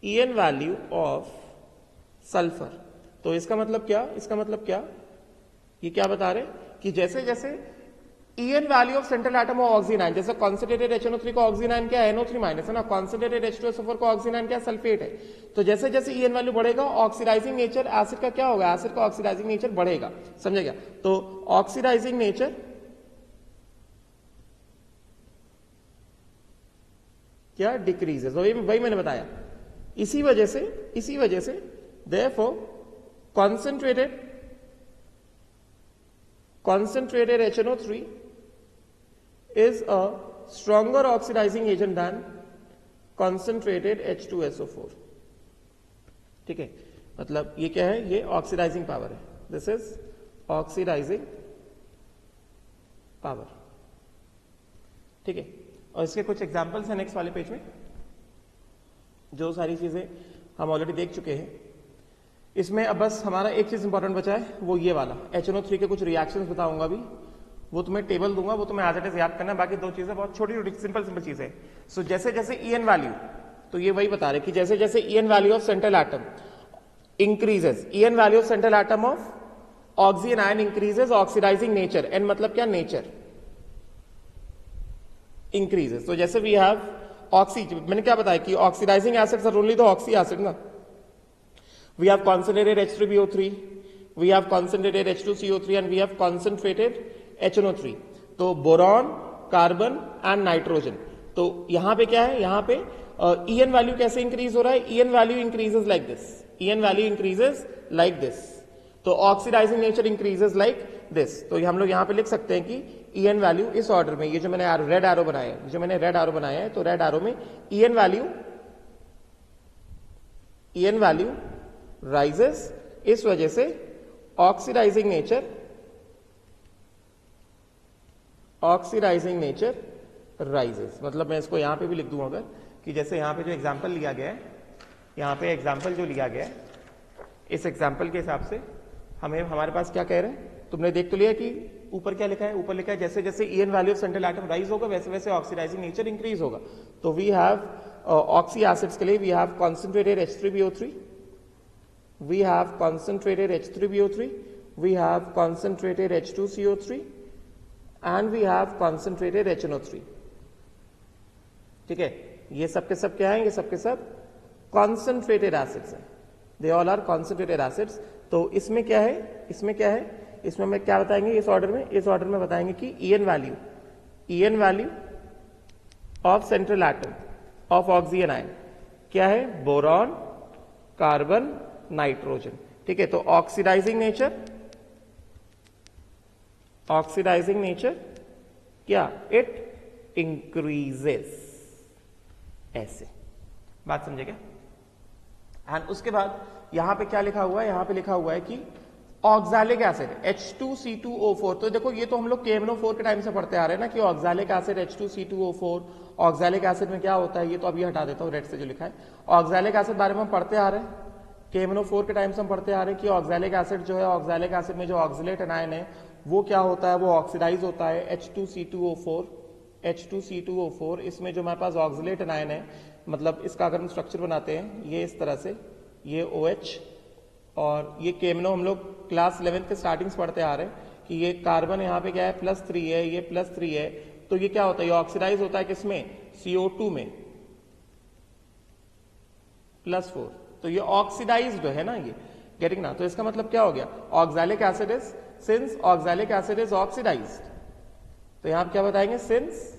EN value of sulphur. तो इसका मतलब क्या? ये क्या बता रहे कि जैसे जैसे EN value of central atom of oxygen ion, जैसे कॉन्सेंट्रेटेड HNO3 का ऑक्सीजन आयन क्या है? NO3- है ना. कॉन्सेंट्रेटेड H2SO4 का ऑक्सीजन आयन क्या है? सल्फेट है. तो जैसे जैसे EN वैल्यू बढ़ेगा, ऑक्सीडाइजिंग नेचर एसिड का क्या होगा? एसिड का ऑक्सीडाइजिंग नेचर बढ़ेगा. समझे क्या? तो ऑक्सीडाइजिंग नेचर क्या? डिक्रीजेस. वही मैंने बताया. इसी वजह से therefore concentrated HNO3 is a stronger oxidizing agent than concentrated H2SO4. ठीक है, मतलब ये क्या है? ये ऑक्सीडाइजिंग पावर है. This is oxidising power. ठीक है, और इसके कुछ एग्जांपल्स हैं नेक्स्ट वाले पेज में. जो सारी चीजें हम ऑलरेडी देख चुके हैं. इसमें अब बस हमारा एक चीज इंपॉर्टेंट बचा है, वो ये वाला HNO3 के कुछ रिएक्शंस बताऊंगा अभी. वो तुम्हें टेबल दूंगा, वो तुम्हें एज इट इज याद करना है. बाकी दो चीजें बहुत छोटी छोटी सिंपल चीजें. सो जैसे जैसे EN वैल्यू, तो ये वही बता रहे कि जैसे जैसे EN value of central atom increases, EN value of central atom of oxygen ion increases, oxidising nature, an मतलब क्या? Nature increases. तो जैसे वी हैव ऑक्सी, मैंने क्या बताया कि oxidising acids are only the oxy acid ना. We have concentrated H3PO3, we have concentrated H2CO3 and we have concentrated HNO3. तो बोरॉन, कार्बन एंड नाइट्रोजन. तो यहां पे क्या है? यहां पे EN वैल्यू कैसे इंक्रीज हो रहा है? EN value increases like this, EN value increases like this, तो oxidising nature increases like this. तो हम लोग यहां पे लिख सकते हैं कि EN वैल्यू इस ऑर्डर में, ये जो मैंने रेड एरो बनाया है, जो मैंने रेड एरो बनाया है, तो रेड एरो में EN वैल्यू राइजेस, इस वजह से ऑक्सीडाइजिंग नेचर राइजेस। मतलब मैं इसको यहां पे भी लिख दूं अगर, कि जैसे यहां पे जो एग्जांपल लिया गया है, यहां पे एग्जांपल जो लिया गया है, इस एग्जांपल के हिसाब से हमें, हमारे पास क्या कह रहे हैं, तुमने देख तो लिया कि ऊपर क्या लिखा है, ऊपर लिखा है जैसे जैसे EN value of central atom rise होगा वैसे वैसे ऑक्सीडाइजिंग नेचर इंक्रीज होगा। तो वी हैव ऑक्सी एसिड्स के लिए we have concentrated H3BO3, we have concentrated H3BO3, we have concentrated H2CO3 and we have concentrated HNO3। ठीक है, ये सब के सब क्या है, ये सब के सब concentrated acids हैं, they all are concentrated acids। तो इसमें क्या है, इसमें क्या है, इसमें मैं क्या बताएंगे इस ऑर्डर में, इस ऑर्डर में बताएंगे कि EN value of central atom of oxygen ion क्या है, बोरॉन, कार्बन, नाइट्रोजन। ठीक है, तो ऑक्सीडाइजिंग नेचर क्या, इट इंक्रीजेस, ऐसे बात समझे क्या? एंड उसके बाद यहां पे क्या लिखा हुआ है, यहां पे लिखा हुआ है कि ऑक्सैलिक एसिड H2C2O4। तो देखो ये तो हम लोग KMNO4 के टाइम से पढ़ते आ रहे हैं ना कि oxalic acid H2C2O4, oxalic acid में क्या होता है, ये तो अभी हटा देता हूं रेड से जो लिखा है। ऑक्सैलिक एसिड बारे में हम पढ़ते आ रहे हैं, KMNO4 के टाइम से हम पढ़ते आ रहे हैं कि ऑक्सैलिक एसिड जो है, ऑक्सैलिक एसिड में जो ऑक्सिलेट एनायन है वो क्या होता है, वो ऑक्सीडाइज होता है H2C2O4, इसमें जो हमारे पास ऑक्सिलेट एनायन है, मतलब इसका अगर हम स्ट्रक्चर बनाते हैं ये इस तरह से, ये OH और ये KMNO हम लोग क्लास 11 के स्टार्टिंग से पढ़ते आ रहे हैं कि ये कार्बन यहाँ पे क्या है +3 है, ये +3 है, तो ये क्या होता है, ये ऑक्सीडाइज होता है किसमें, CO2 में +4, तो ये ऑक्सीडाइज्ड है ना, ये गेटिंग ना। तो इसका मतलब क्या हो गया, oxalic acid is, since oxalic acid is oxidised, तो यहां आप क्या बताएंगे, सिंस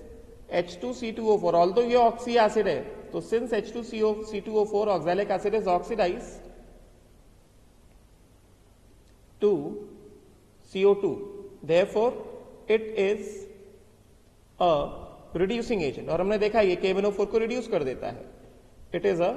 H2C2O4, ऑल्दो ये ऑक्सी एसिड है, तो since H2C2O4 oxalic acid is oxidised to CO2, therefore it is a reducing agent। और हमने देखा ये KMNO4 को रिड्यूस कर देता है, it is a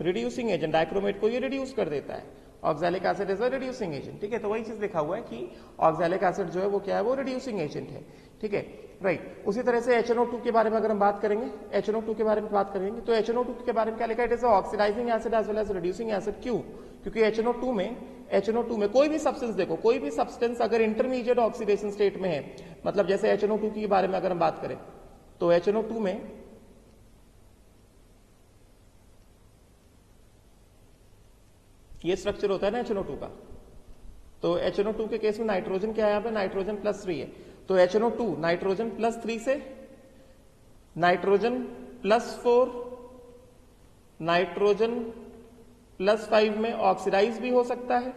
reducing agent, dichromate को ये रिड्यूस कर देता है, oxalic acid is a reducing agent. ठीक है, तो वही चीज लिखा हुआ है कि ऑक्सैलिक एसिड जो है वो क्या है, वो रिड्यूसिंग एजेंट है। ठीक है, राइट। उसी तरह से HNO2 के बारे में अगर हम बात करेंगे, HNO2 के बारे में बात करेंगे, तो HNO2 के बारे में क्या लिखा है, it is oxidising acid as well as reducing acid. क्यों? क्योंकि HNO2 में कोई भी सब्सटेंस, देखो कोई भी सब्सटेंस अगर इंटरमीडिएट ऑक्सीडेशन स्टेट में है, मतलब जैसे HNO2 के बारे में अगर हम बात करें, तो HNO2 में ये स्ट्रक्चर होता है ना HNO2 का, तो HNO2 के केस में नाइट्रोजन क्या है, यहां पे नाइट्रोजन +3 है, तो HNO2 नाइट्रोजन +3 से नाइट्रोजन +4, नाइट्रोजन +5 में ऑक्सीडाइज भी हो सकता है,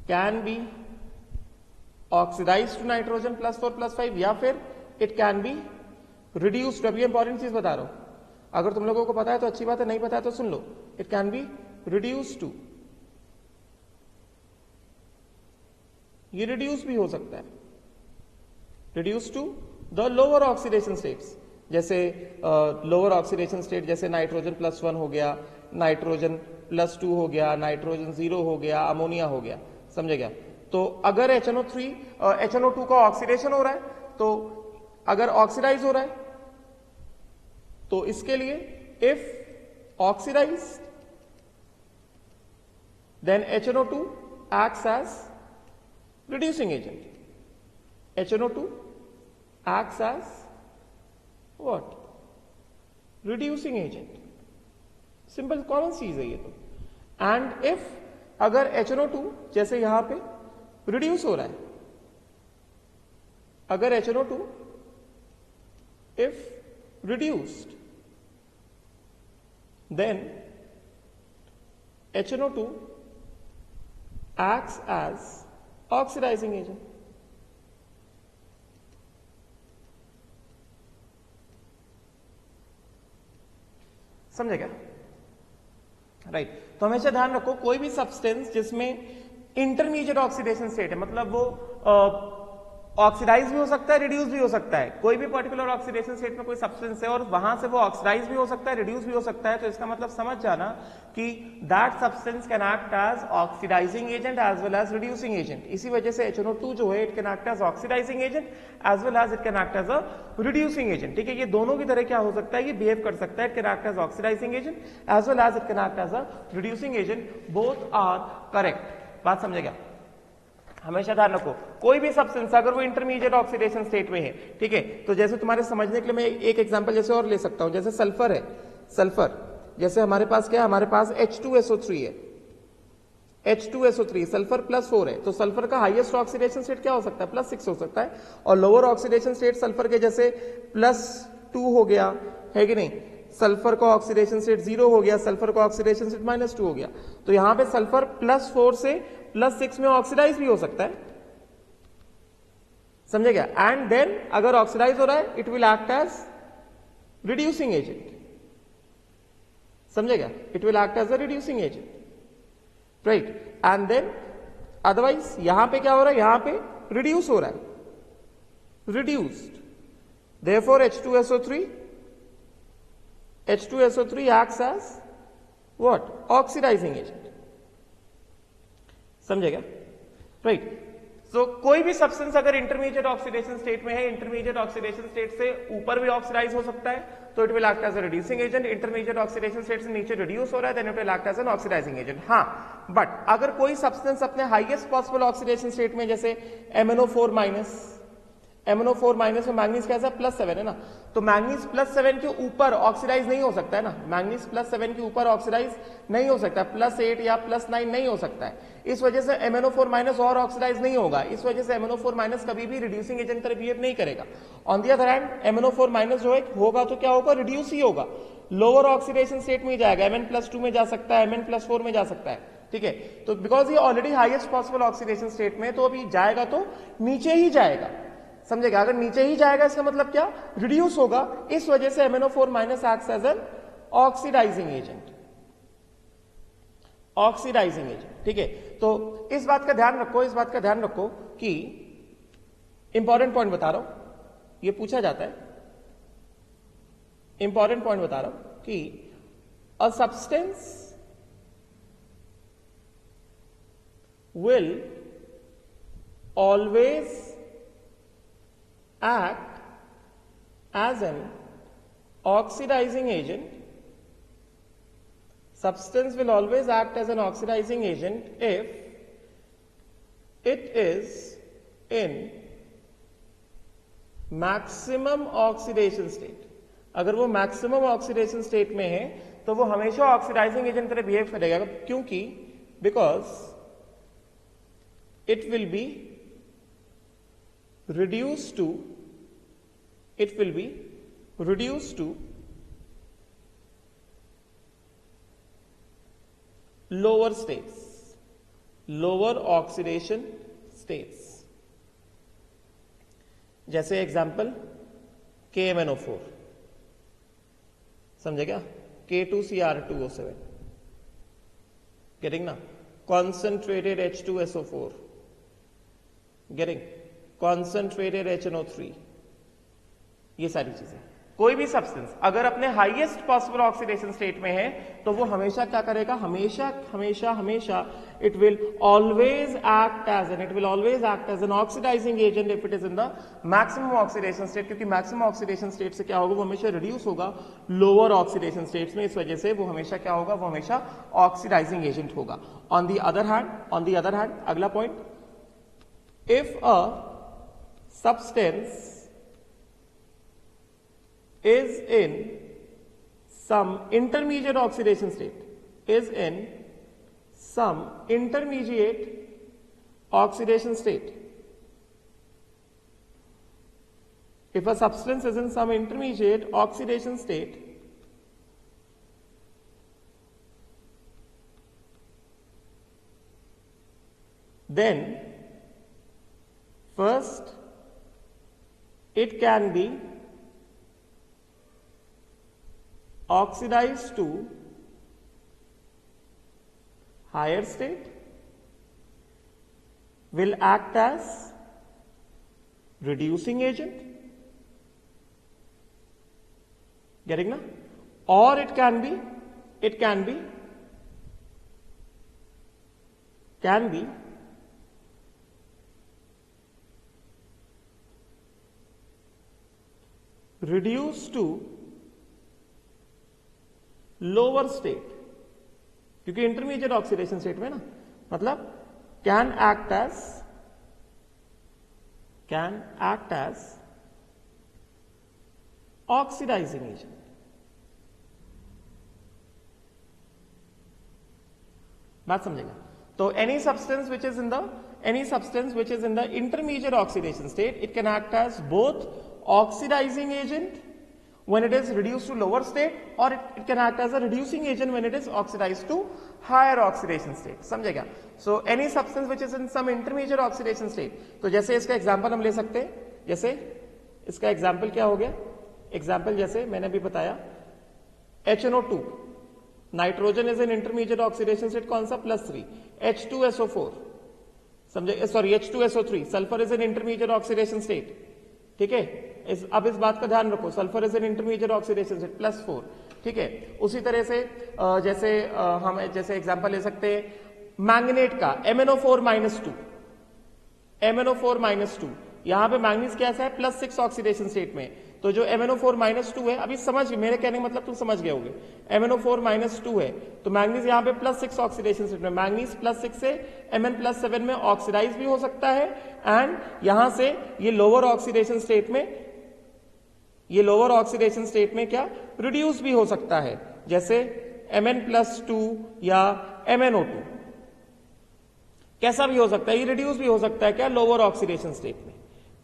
can be oxidise to nitrogen +4 +5, या फिर इट कैन बी रिड्यूस्ड। अभी इंपॉर्टेंट चीज बता रहा हूं, अगर तुम लोगों को पता है तो अच्छी बात है, नहीं पता है तो सुन लो, it can be reduce to, ये रिड्यूस भी हो सकता है, reduce to the lower oxidation states, जैसे लोअर ऑक्सीडेशन स्टेट जैसे नाइट्रोजन +1 हो गया, नाइट्रोजन +2 हो गया, नाइट्रोजन 0 हो गया, अमोनिया हो गया, समझे क्या? तो अगर HNO2 का ऑक्सीडेशन हो रहा है, तो अगर ऑक्सीडाइज हो रहा है, तो इसके लिए if oxidised then HNO2 acts as reducing agent, HNO2 acts as what, reducing agent, simple common चीज है ये तो। एंड इफ अगर HNO2 जैसे यहां पे रिड्यूस हो रहा है, अगर HNO2 if reduced, then HNO2 acts as oxidizing agent। समझे क्या? राइट। तो हमेशा ध्यान रखो कोई भी सब्सटेंस जिसमें इंटरमीडिएट ऑक्सीडेशन स्टेट है, मतलब वो ऑक्सीडाइज भी हो सकता है, रिड्यूस भी हो सकता है। कोई भी पर्टिकुलर ऑक्सीडेशन स्टेट में कोई सब्सटेंस है और वहां से वो ऑक्सीडाइज भी हो सकता है, रिड्यूस भी हो सकता है, तो इसका मतलब समझ जाना कि that substance can act as oxidising agent as well as reducing agent. इसी वजह से HNO2 जो है it can act as oxidising agent as well as it can act as a reducing agent. ठीक है, ये दोनों की तरह क्या हो सकता है, ये बिहेव कर सकता है। It can act as oxidising agent as well as it can act as a reducing agent, both are correct. बात समझेगा? हमेशा ध्यान रखो कोई भी सब्सटेंस अगर वो इंटरमीडिएट ऑक्सीडेशन स्टेट में है, ठीक है, तो जैसे तुम्हारे समझने के लिए मैं एक एग्जांपल जैसे और ले सकता हूं, जैसे सल्फर है। सल्फर जैसे हमारे पास क्या है, हमारे पास H2SO3 है, H2SO3 सल्फर +4 है, तो सल्फर का हाईएस्ट ऑक्सीडेशन स्टेट क्या हो सकता है, +6 हो सकता है, और लोअर ऑक्सीडेशन स्टेट सल्फर के जैसे +2 हो गया, है कि नहीं? सल्फर का ऑक्सीडेशन स्टेट 0 हो गया, सल्फर का ऑक्सीडेशन स्टेट -2 हो गया। तो यहां पे सल्फर +4 से +6 में ऑक्सीडाइज भी हो सकता है, समझे क्या? एंड देन अगर ऑक्सीडाइज हो रहा है it will act as reducing agent, समझे क्या? It will act as a reducing agent, right. And then otherwise यहां पे क्या हो रहा है, यहां पे रिड्यूस हो रहा है, reduced, therefore H2SO3 acts as what? Oxidizing agent, समझेगा? राइट। सो कोई भी सब्सटेंस अगर इंटरमीडिएट ऑक्सीडेशन स्टेट में है, इंटरमीडिएट ऑक्सीडेशन स्टेट से ऊपर भी ऑक्सीडाइज हो सकता है, तो it will act as a reducing agent. Intermediate oxidation state से नीचे रिड्यूस हो रहा है, then it will act as an oxidising agent. हाँ, बट अगर कोई सब्सटेंस अपने हाईएस्ट पॉसिबल ऑक्सीडेशन स्टेट में, जैसे MnO4 माइनस में मैंगनीज कैसा +7 है ना, तो मैंगनीज +7 के ऊपर ऑक्सीडाइज नहीं हो सकता है ना, मैंगनीज +7 के ऊपर ऑक्सीडाइज नहीं हो सकता, +8 या +9 नहीं हो सकता है। इस वजह से MnO4- और ऑक्सीडाइज नहीं होगा, इस वजह से MnO4- कभी भी रिड्यूसिंग एजेंट तरह बिहेव नहीं करेगा। On the other hand MnO4- जो है होगा तो क्या होगा, रिड्यूस ही होगा, लोअर ऑक्सीडेशन स्टेट में ही जाएगा, Mn+2 में जा सकता है, Mn+4 में जा सकता है, ठीक है। तो बिकॉज ये already highest possible oxidation state में, तो अभी जाएगा तो नीचे ही जाएगा, समझेगा? अगर नीचे ही जाएगा इसका मतलब क्या, रिड्यूस होगा, इस वजह से MnO4- acts as an oxidising agent, oxidising agent, ठीक है। तो इस बात का ध्यान रखो, इस बात का ध्यान रखो कि इंपॉर्टेंट पॉइंट बता रहा हूं, ये पूछा जाता है, इंपॉर्टेंट पॉइंट बता रहा हूं कि a substance will always act as an oxidizing agent. Substance will always act as an oxidizing agent if it is in maximum oxidation state. अगर वो मैक्सिमम ऑक्सीडेशन स्टेट में है तो वो हमेशा ऑक्सीडाइजिंग एजेंट तरह बिहेव करेगा, क्योंकि because it will be reduced to lower states, lower oxidation states. जैसे एग्जांपल KMnO4, समझे क्या? K2Cr2O7, गेटिंग ना? Concentrated H2SO4, getting? Concentrated HNO3, ये सारी चीजें। कोई भी सब्सटेंस अगर अपने हाईएस्ट पॉसिबल ऑक्सीडेशन स्टेट में है तो वो हमेशा क्या करेगा, हमेशा it will always act as an oxidising agent if it is in the maximum oxidation state, क्योंकि मैक्सिमम ऑक्सीडेशन स्टेट से क्या होगा, वो हमेशा रिड्यूस होगा लोअर ऑक्सीडेशन स्टेट्स में, इस वजह से वो हमेशा क्या होगा, वो हमेशा ऑक्सीडाइजिंग एजेंट होगा। ऑन दी अदर हैंड अगला point, if a substance is in some intermediate oxidation state, if a substance is in some intermediate oxidation state, then first it can be oxidize to higher state will act as reducing agent. Getting na? Or it can be reduced to lower state, क्योंकि intermediate oxidation state में ना, मतलब can act as oxidising agent. बात समझेगा? तो any substance which is in the intermediate oxidation state, it can act as both oxidising agent when it is reduced to lower state, or it can act as a reducing agent when it is oxidized to higher oxidation state. समझेगा? So any substance which is in some intermediate oxidation state, तो जैसे इसका example हम ले सकते हैं, जैसे इसका एग्जांपल क्या हो गया? एग्जांपल जैसे मैंने अभी बताया HNO2, nitrogen is an intermediate oxidation state, कौन सा? +3. H2SO4, समझे? Sorry, H2SO3, sulphur is an intermediate oxidation state. ठीक है, अब इस बात का ध्यान रखो, sulphur is an intermediate oxidation state +4. ठीक है, उसी तरह से जैसे हम जैसे एग्जांपल ले सकते हैं मैंगनेट का MnO4-2. MnO4-2, यहां पे मैंगनीज कैसा है? +6 ऑक्सीडेशन स्टेट में. तो जो MnO4-2 है, अभी समझ, मेरे कहने का मतलब तुम समझ गए होगे, MnO4-2 है, तो मैंगनीज यहां पे +6 ऑक्सीडेशन स्टेट में, मैंगनीज +6 से Mn+7 में ऑक्सीडाइज भी हो सकता है, एंड यहां से ये लोअर ऑक्सीडेशन स्टेट में क्या? रिड्यूस भी हो सकता है, जैसे Mn+2 या MnO2. कैसा भी हो सकता है, ये रिड्यूस भी हो सकता है क्या? लोअर ऑक्सीडेशन स्टेट में.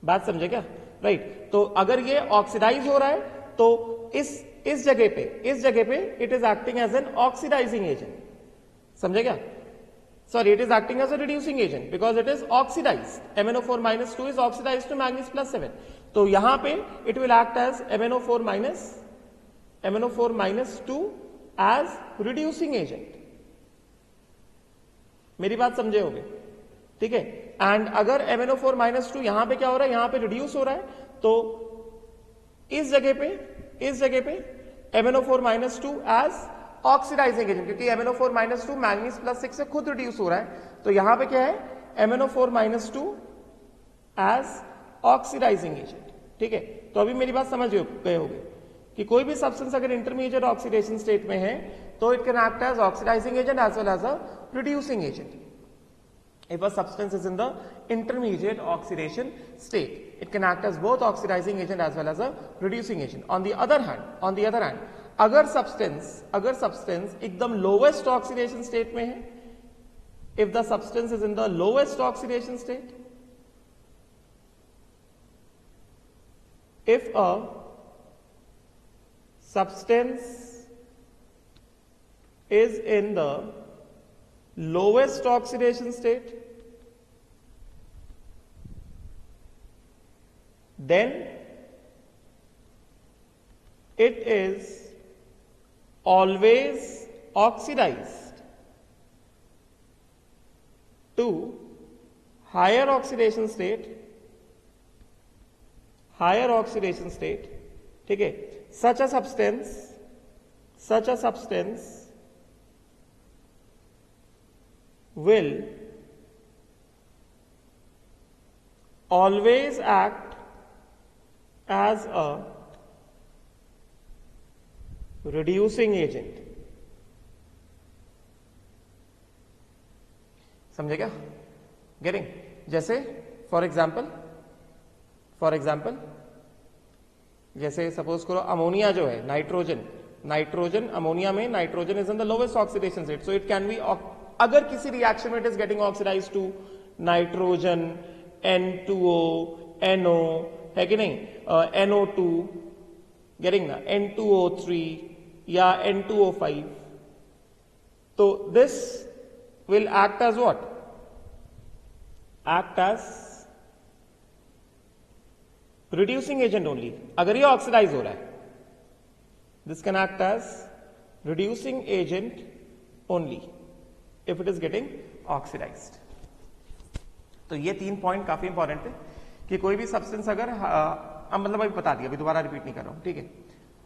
बात समझे क्या? राइट. तो अगर ये ऑक्सीडाइज हो रहा है तो इस जगह पे it is acting as an oxidising agent. समझे क्या? Sorry, it is acting as a reducing agent because it is oxidized. MnO4-2 is oxidized to manganese +7. तो यहां पे it will act as MnO4-2 as reducing agent. मेरी बात समझे होगे? ठीक है. एंड अगर MnO4-2 यहां पे क्या हो रहा है? यहां पे रिड्यूस हो रहा है, तो इस जगह पे MnO4-2 एज ऑक्सीडाइजिंग एजेंट, क्योंकि MnO4-2 मैंगनीज +6 से खुद रिड्यूस हो रहा है, तो यहां पे क्या है? MnO4-2 as oxidising agent. ठीक है, तो अभी मेरी बात समझ गए होगे कि कोई भी सब्सटेंस अगर इंटरमीडिएट ऑक्सीडेशन स्टेट में है तो it can act as oxidising agent as well as a reducing agent. If a substance is in the intermediate oxidation state, it can act as both oxidizing agent as well as a reducing agent. On the other hand, अगर substance एकदम lowest oxidation state में है, if the substance is in the lowest oxidation state, if a substance is in the lowest oxidation state, then it is always oxidized to higher oxidation state. ठीक है, such a substance will always act as a reducing agent. समझे क्या? Getting? जैसे for example जैसे suppose करो ammonia जो है, nitrogen ammonia में nitrogen is in the lowest oxidation state, so it can be, अगर किसी रिएक्शन में it is getting oxidize to nitrogen, N2O, NO, है कि नहीं, NO2, गेटिंग ना, N2O3 या N2O5, तो this will act as what? Act as reducing agent only, अगर ये ऑक्सीडाइज हो रहा है. This can act as reducing agent only if it is getting oxidized. तो ये 3 पॉइंट काफी इंपॉर्टेंट थे कि कोई भी सब्सटेंस अगर मतलब अभी बता दिया, अभी दोबारा रिपीट नहीं कर रहा हूं, ठीक है।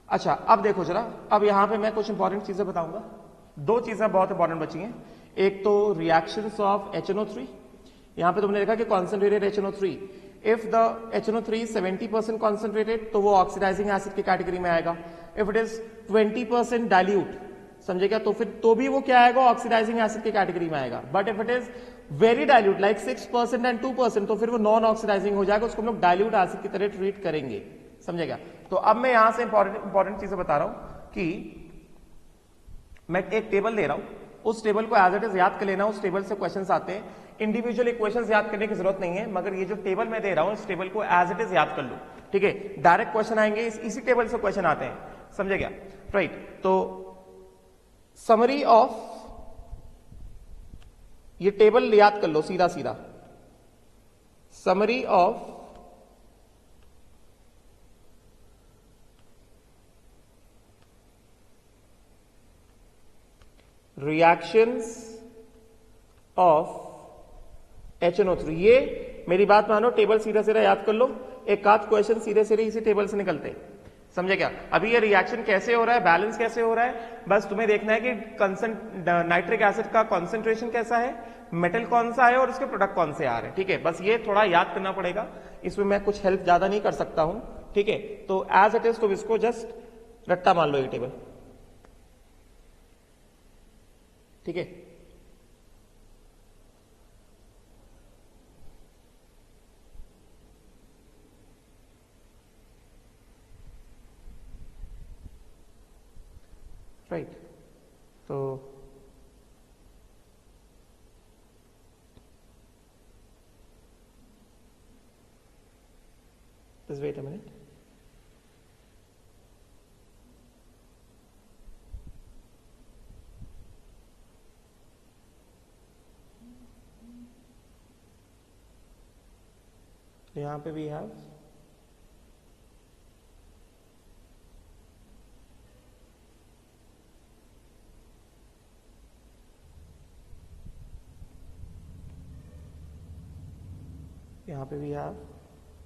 अच्छा, अब देखो जरा, अब यहां पे मैं कुछ इंपॉर्टेंट चीजें बताऊंगा। 2 चीजें बहुत इंपॉर्टेंट बची हैं। एक तो रिएक्शंस ऑफ HNO3। यहां पे तुमने देखा कि concentrated HNO3, if the HNO3 is 70% concentrated तो वो ऑक्सीडाइजिंग एसिड की कैटेगरी में आएगा। इफ इट इज 20% डाइल्यूट, समझेगा, तो फिर तो भी वो क्या आएगा, ऑक्सीडाइजिंग एसिड की कैटेगरी में आएगा। But if it is very dilute like 6% and 2%, तो फिर वो नॉन ऑक्सीडाइजिंग हो जाएगा, उसको हम लोग डाइल्यूट एसिड की तरह ट्रीट करेंगे, समझेगा। तो अब मैं यहां से इंपॉर्टेंट चीजें बता रहा हूं कि मैं एक टेबल दे रहा हूं, उस टेबल को एज इट इज याद कर लेना। उस टेबल से क्वेश्चंस आते हैं, इंडिविजुअल इक्वेशंस याद करने की जरूरत नहीं है, मगर ये जो टेबल मैं दे रहा हूं इस टेबल को एज इट इज याद कर लो, ठीक है। डायरेक्ट क्वेश्चन आएंगे, इसी टेबल से क्वेश्चन आते हैं, समझेगा, राइट। तो समरी ऑफ, ये टेबल याद कर लो सीधा सीधा, summary of reactions of HNO3। ये मेरी बात मानो, टेबल सीधा सीधा याद कर लो, एक आध क्वेश्चन सीधे सीधे इसी टेबल से निकलते हैं, समझे क्या। अभी ये रिएक्शन कैसे हो रहा है, बैलेंस कैसे हो रहा है, बस तुम्हें देखना है कि नाइट्रिक एसिड का कॉन्सेंट्रेशन कैसा है, मेटल कौन सा है और उसके प्रोडक्ट कौन से आ रहे हैं, ठीक है। बस ये थोड़ा याद करना पड़ेगा, इसमें मैं कुछ हेल्प ज्यादा नहीं कर सकता हूं, ठीक है। तो एज इट इज तुम इसको जस्ट रट्टा मान लो ये टेबल, ठीक है। राइट, तो just wait a minute. यहां पे भी हैव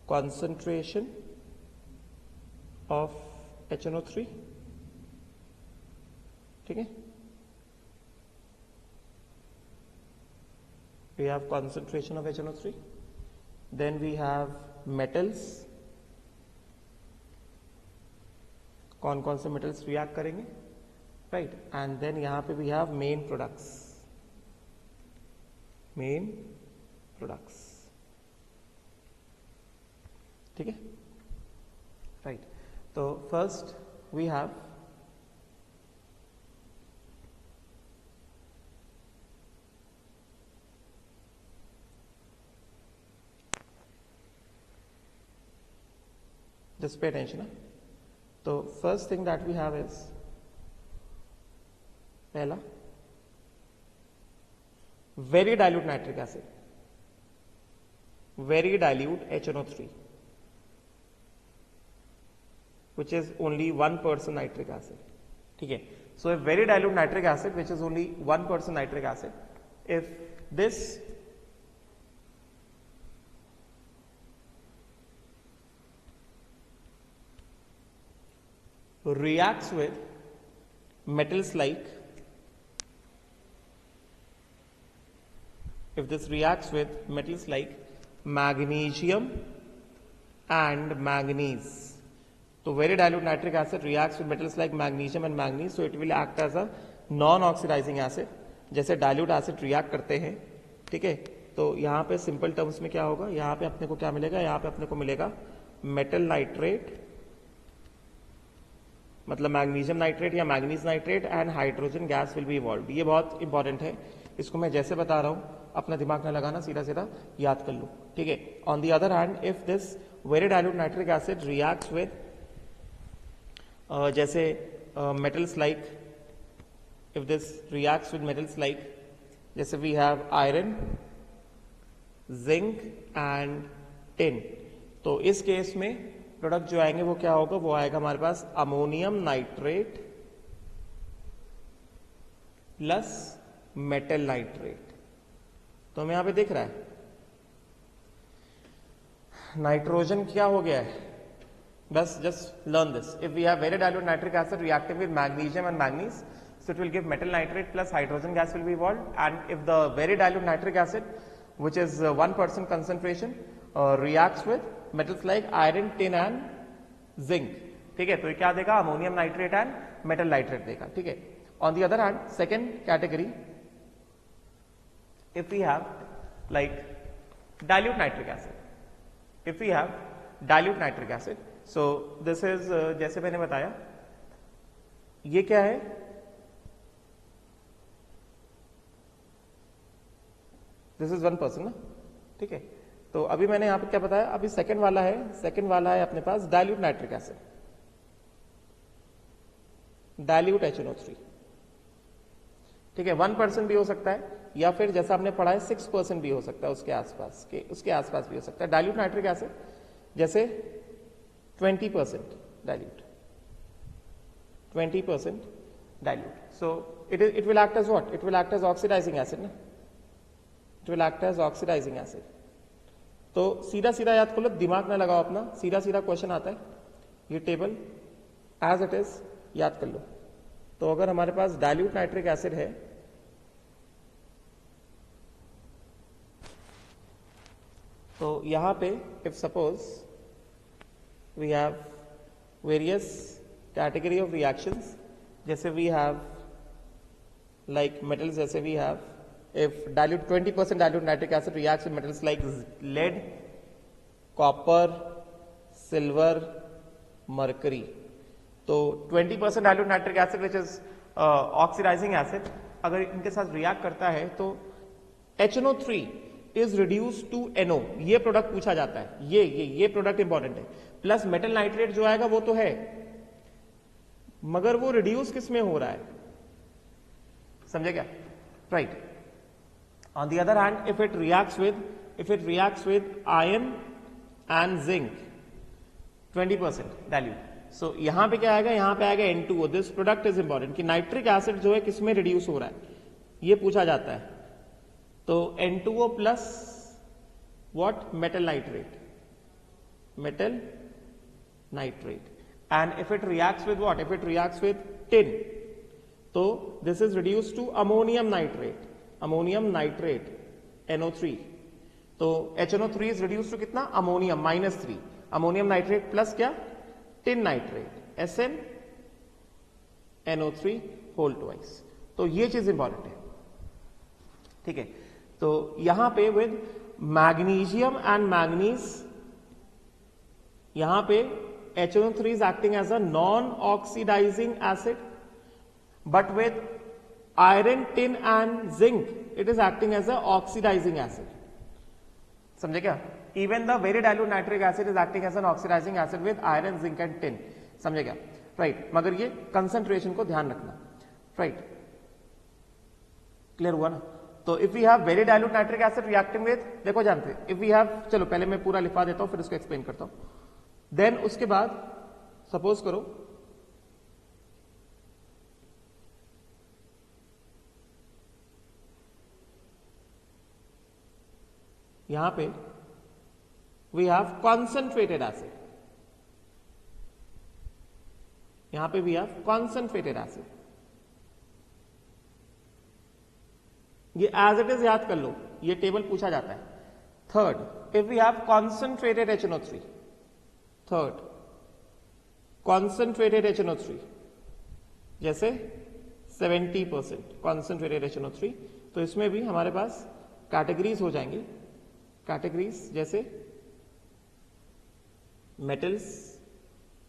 concentration of HNO3, ठीक है। we have concentration of HNO3, then we have metals, कौन कौन से metals react करेंगे, right, and then यहाँ पे we have main products, ठीक है, राइट। तो first we have just pay attention. तो first thing that we have is, पहला very dilute nitric acid, very dilute HNO3, which is only 1% nitric acid, ठीक है। So a very dilute nitric acid which is only 1% nitric acid, if this reacts with metals like, if this reacts with metals like magnesium and manganese, तो very dilute nitric acid reacts with metals like magnesium and manganese, so it will act as a non oxidising acid, जैसे dilute acid react करते हैं, ठीक है। तो यहाँ पे simple terms में क्या होगा, यहाँ पे अपने को क्या मिलेगा, यहाँ पे अपने को मिलेगा मेटल नाइट्रेट, मतलब मैग्नीशियम नाइट्रेट या manganese nitrate, and hydrogen gas will be evolved. ये बहुत इंपॉर्टेंट है, इसको मैं जैसे बता रहा हूँ अपना दिमाग न लगाना, सीधा सीधा याद कर लो, ठीक है। On the other hand, if this very dilute nitric acid reacts with जैसे metals like, if this reacts with metals like, जैसे we have iron, zinc and tin, तो इस केस में प्रोडक्ट जो आएंगे वो क्या होगा, वो आएगा हमारे पास ammonium nitrate plus metal nitrate. तो हमें यहां पे दिख रहा है नाइट्रोजन क्या हो गया है, बस just learn this, if we have very dilute nitric acid reacting with magnesium and manganese, so it will give metal nitrate plus hydrogen gas will be evolved, and if the very dilute nitric acid which is 1% concentration reacts with metals like iron, tin and zinc, ठीक है, तो ये क्या देगा, ammonium nitrate and metal nitrate देगा, ठीक है। On the other hand second category, if we have like dilute nitric acid, if we have dilute nitric acid, so this is जैसे मैंने बताया ये क्या है, दिस इज 1% ना, ठीक है। तो अभी मैंने यहां पे क्या बताया, अभी सेकंड वाला है अपने पास dilute nitric acid, dilute HNO3, ठीक है। 1% भी हो सकता है, या फिर जैसा हमने पढ़ा है 6% भी हो सकता है, उसके आसपास भी हो सकता है। डाइल्यूट नाइट्रिक एसिड जैसे 20% dilute, 20% dilute, so it will act as what, it will act as oxidising acid ना, it will act as oxidising acid. तो सीधा सीधा याद कर लो, दिमाग ना लगाओ अपना, सीधा सीधा क्वेश्चन आता है, ये टेबल एज इट इज याद कर लो। तो अगर हमारे पास डाइल्यूट नाइट्रिक एसिड है, तो यहां पे if suppose we have various category of reactions, जैसे वी हैव लाइक मेटल्स, जैसे we have if dilute 20% dilute nitric acid reacts with metals like lead, copper, silver, mercury, तो 20% dilute nitric acid which is oxidizing acid अगर इनके साथ react करता है तो HNO3 is reduced to NO, ये product पूछा जाता है, ये प्रोडक्ट इंपॉर्टेंट है। प्लस मेटल नाइट्रेट जो आएगा वो तो है, मगर वो रिड्यूस किस में हो रहा है, समझे क्या, right. On the other hand, if it reacts with iron and zinc, 20% dilute. So यहां पे क्या आएगा, यहां पे आएगा N2O. This product is important कि नाइट्रिक एसिड जो है किसमें रिड्यूस हो रहा है, ये पूछा जाता है। तो N2O plus what, metal nitrate. And if it reacts with what, if it reacts with tin, तो this is reduced to ammonium nitrate, NO3, तो HNO3 is reduced to कितना, अमोनियम -3, अमोनियम नाइट्रेट प्लस क्या, tin nitrate, SN NO3 whole twice. तो ये चीज important है, ठीक है। तो यहां पे विद मैग्नीशियम एंड मैंगनीज, यहां पे HNO3 is acting as a non-oxidizing acid, but with iron, tin and zinc it is acting as a oxidizing acid, समझे क्या। Even the very dilute nitric acid is acting as an oxidizing acid with iron, zinc and tin, समझे क्या, right. मगर ये concentration को ध्यान रखना, right, clear हुआ ना। तो if we have very dilute nitric acid reacting with, देखो जानते, इफ वी हैव, चलो पहले मैं पूरा लिखवा देता हूं फिर उसको एक्सप्लेन करता हूं। देन उसके बाद सपोज करो यहां पे वी हैव कॉन्सेंट्रेटेड एसिड, यहां पे वी हैव कॉन्सेंट्रेटेड एसिड, ये एज इट इज याद कर लो, ये टेबल पूछा जाता है। Third, if we have concentrated HNO3, third concentrated HNO3 जैसे 70% कॉन्सेंट्रेटेड HNO3, तो इसमें भी हमारे पास कैटेगरीज हो जाएंगी, कैटेगरीज जैसे मेटल्स,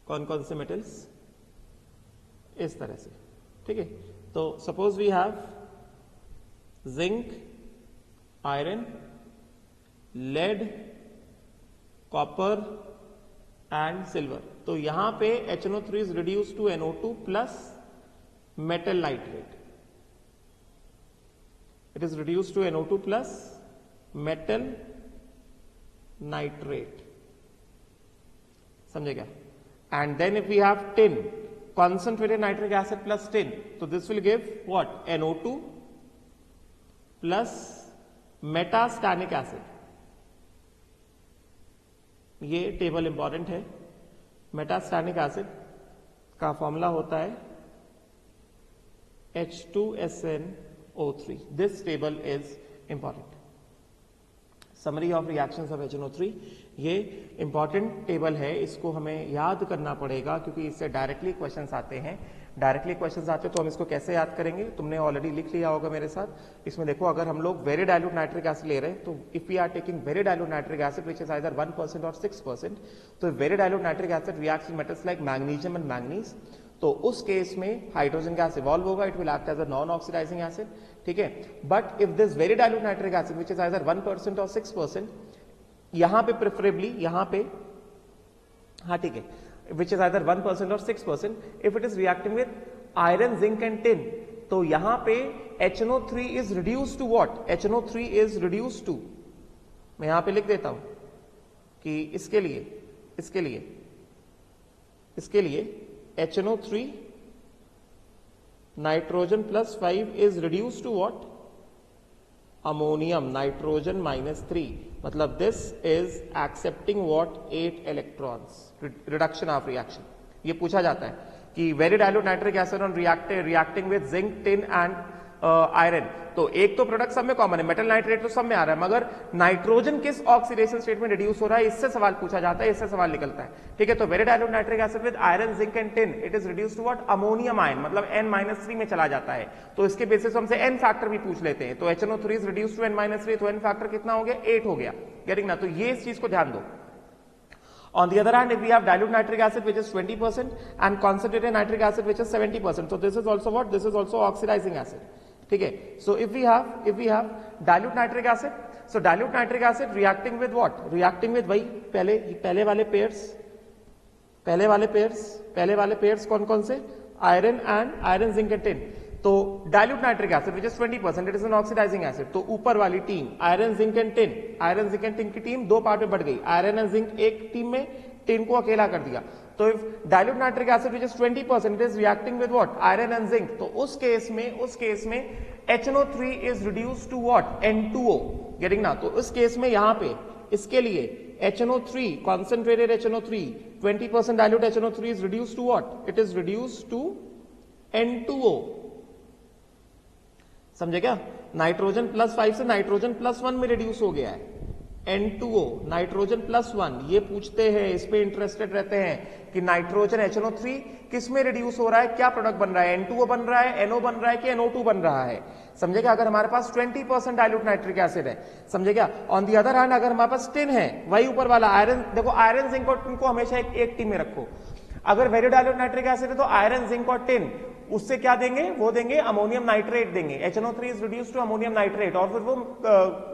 कौन कौन से मेटल्स, इस तरह से, ठीक है। तो suppose we have zinc, iron, lead, copper and silver, तो यहां पे HNO3 is reduce to NO2 plus metal nitrate, it is reduce to NO2 plus metal nitrate, समझे क्या? And then if we have tin, concentrated nitric acid plus tin, so this will give what? NO2 plus metastanic acid. ये table important है। मेटास्टैनिक acid का formula होता है H2SnO3. This table is important. Summary of reactions of HNO3, ये important table है, इसको हमें याद करना पड़ेगा क्योंकि इससे डायरेक्टली क्वेश्चंस आते हैं। डायरेक्टली क्वेश्चंस आते हैं तो हम इसको कैसे याद करेंगे? तुमने ऑलरेडी लिख लिया होगा मेरे साथ। इसमें देखो, अगर हम लोग वेरी डाइल्यूट नाइट्रिक एसिड ले रहे हैं तो if we are taking very dilute nitric acid which is either 1% और 6%, तो very dilute nitric acid reacts with metals like magnesium and manganese, तो उस केस में हाइड्रोजन गैस इवॉल्व होगा, it will act as a non oxidising acid, ठीक है। But if this very dilute nitric acid which is either 1% और 6%, यहां पे preferably, यहां पे, हाँ ठीक है, विच इज आइदर 1% और 6%, if it is reacting with iron, zinc and tin, तो यहां पे HNO3 is reduce to what? HNO3 is reduce to, मैं यहां पे लिख देता हूं कि इसके लिए HNO3 nitrogen plus 5 is reduce to what? Ammonium nitrogen -3, मतलब this is accepting what? 8 electrons. Reduction of reaction, ये पूछा जाता है कि very dilute nitric acid on reacting with zinc, tin and iron, तो एक तो प्रोडक्ट सब में कॉमन है, मेटल नाइट्रेट तो सब में आ रहा है, मगर नाइट्रोजन किस ऑक्सीडेशन स्टेट में रिड्यूस हो रहा है, इससे सवाल पूछा जाता है, इससे सवाल निकलता है, ठीक है। तो very dilute nitric acid with iron, zinc and tin, it is reduce to what? Ammonium ion, मतलब N-3 में चला जाता है, तो इसके बेसिस हमसे N फैक्टर भी पूछ लेते हैं, तो HNO3 is reduce to N-3, तो N फैक्टर कितना हो गया? 8 हो गया, गेटिंग ना? तो ये इस चीज को ध्यान दो। On the other hand, if we have dilute nitric acid which is 20% and concentrated nitric acid which is 70%, so this is also what? This is also oxidizing acid. ठीक है? So if we have dilute nitric acid, so dilute nitric acid reacting with what? Reacting with वही पहले वाले pairs कौन कौन से? Iron, zinc and tin. तो dilute nitric acid which is 20%, it is an oxidising acid, तो ऊपर वाली team iron, zinc and tin की टीम दो पार्ट में बढ़ गई, आयरन एंड जिंक एक टीम में, टिन को अकेला कर दिया। तो if dilute nitric acid which is 20%, it is reacting with what? Iron and zinc, तो उस केस में HNO3 is reduce to what? N2O, getting ना? तो उस केस में यहां पे इसके लिए HNO3, concentrated HNO3, 20% dilute HNO3 is reduced to what? It is reduced to N2O. समझे क्या? नाइट्रोजन +5 से नाइट्रोजन +1 में रिड्यूस हो गया है, N2O, नाइट्रोजन +1। ये पूछते हैं, इस पे इंटरेस्टेड रहते हैं कि नाइट्रोजन HNO3 किस में रिड्यूस हो रहा है, क्या प्रोडक्ट बन रहा है? N2O बन रहा है, NO बन रहा है कि NO2 बन रहा है? समझेगा? अगर हमारे पास 20% डाइल्यूट नाइट्रिक एसिड है, समझेगा? ऑन दी अदर हैंड अगर हमारे पास टिन है, वही ऊपर वाला आयरन, देखो आयरन, जिंक और टिन को हमेशा एक टीम में रखो। अगर वेरी डाइल्यूट नाइट्रिक एसिड है तो आयरन, जिंक और टिन, उससे क्या देंगे? वो देंगे अमोनियम नाइट्रेट देंगे, HNO3 is reduce to ammonium nitrate, और फिर वो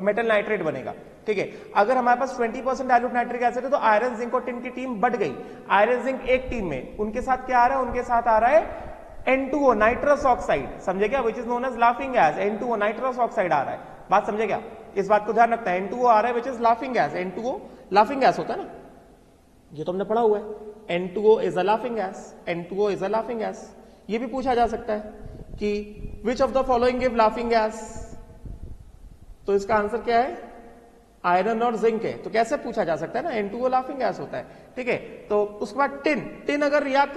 मेटल नाइट्रेट बनेगा, ठीक है। अगर हमारे पास 20% डाइल्यूट नाइट्रिक एसिड है तो आयरन, जिंक और टिन की टीम बढ़ गई, आयरन, जिंक एक टीम में, उनके साथ क्या आ रहा है? उनके साथ आ रहा है N2O, नाइट्रस ऑक्साइड, समझे क्या? Which is known as laughing gas, N2O nitrous oxide आ रहा है। बात समझे क्या? इस बात को ध्यान रखता है, N2O आ रहा है which is laughing gas, N2O laughing gas होता है ना, ये तो हमने पढ़ा हुआ है, N2O is a laughing gas, N2O is a laughing gas. ये भी पूछा जा सकता है कि which of the following give laughing gas, तो इसका आंसर क्या है? आयरन और जिंक है। तो कैसे पूछा जा सकता है ना, N2O लाफिंग गैस होता है, ठीक है। तो उसके बाद टिन अगर रिएक्ट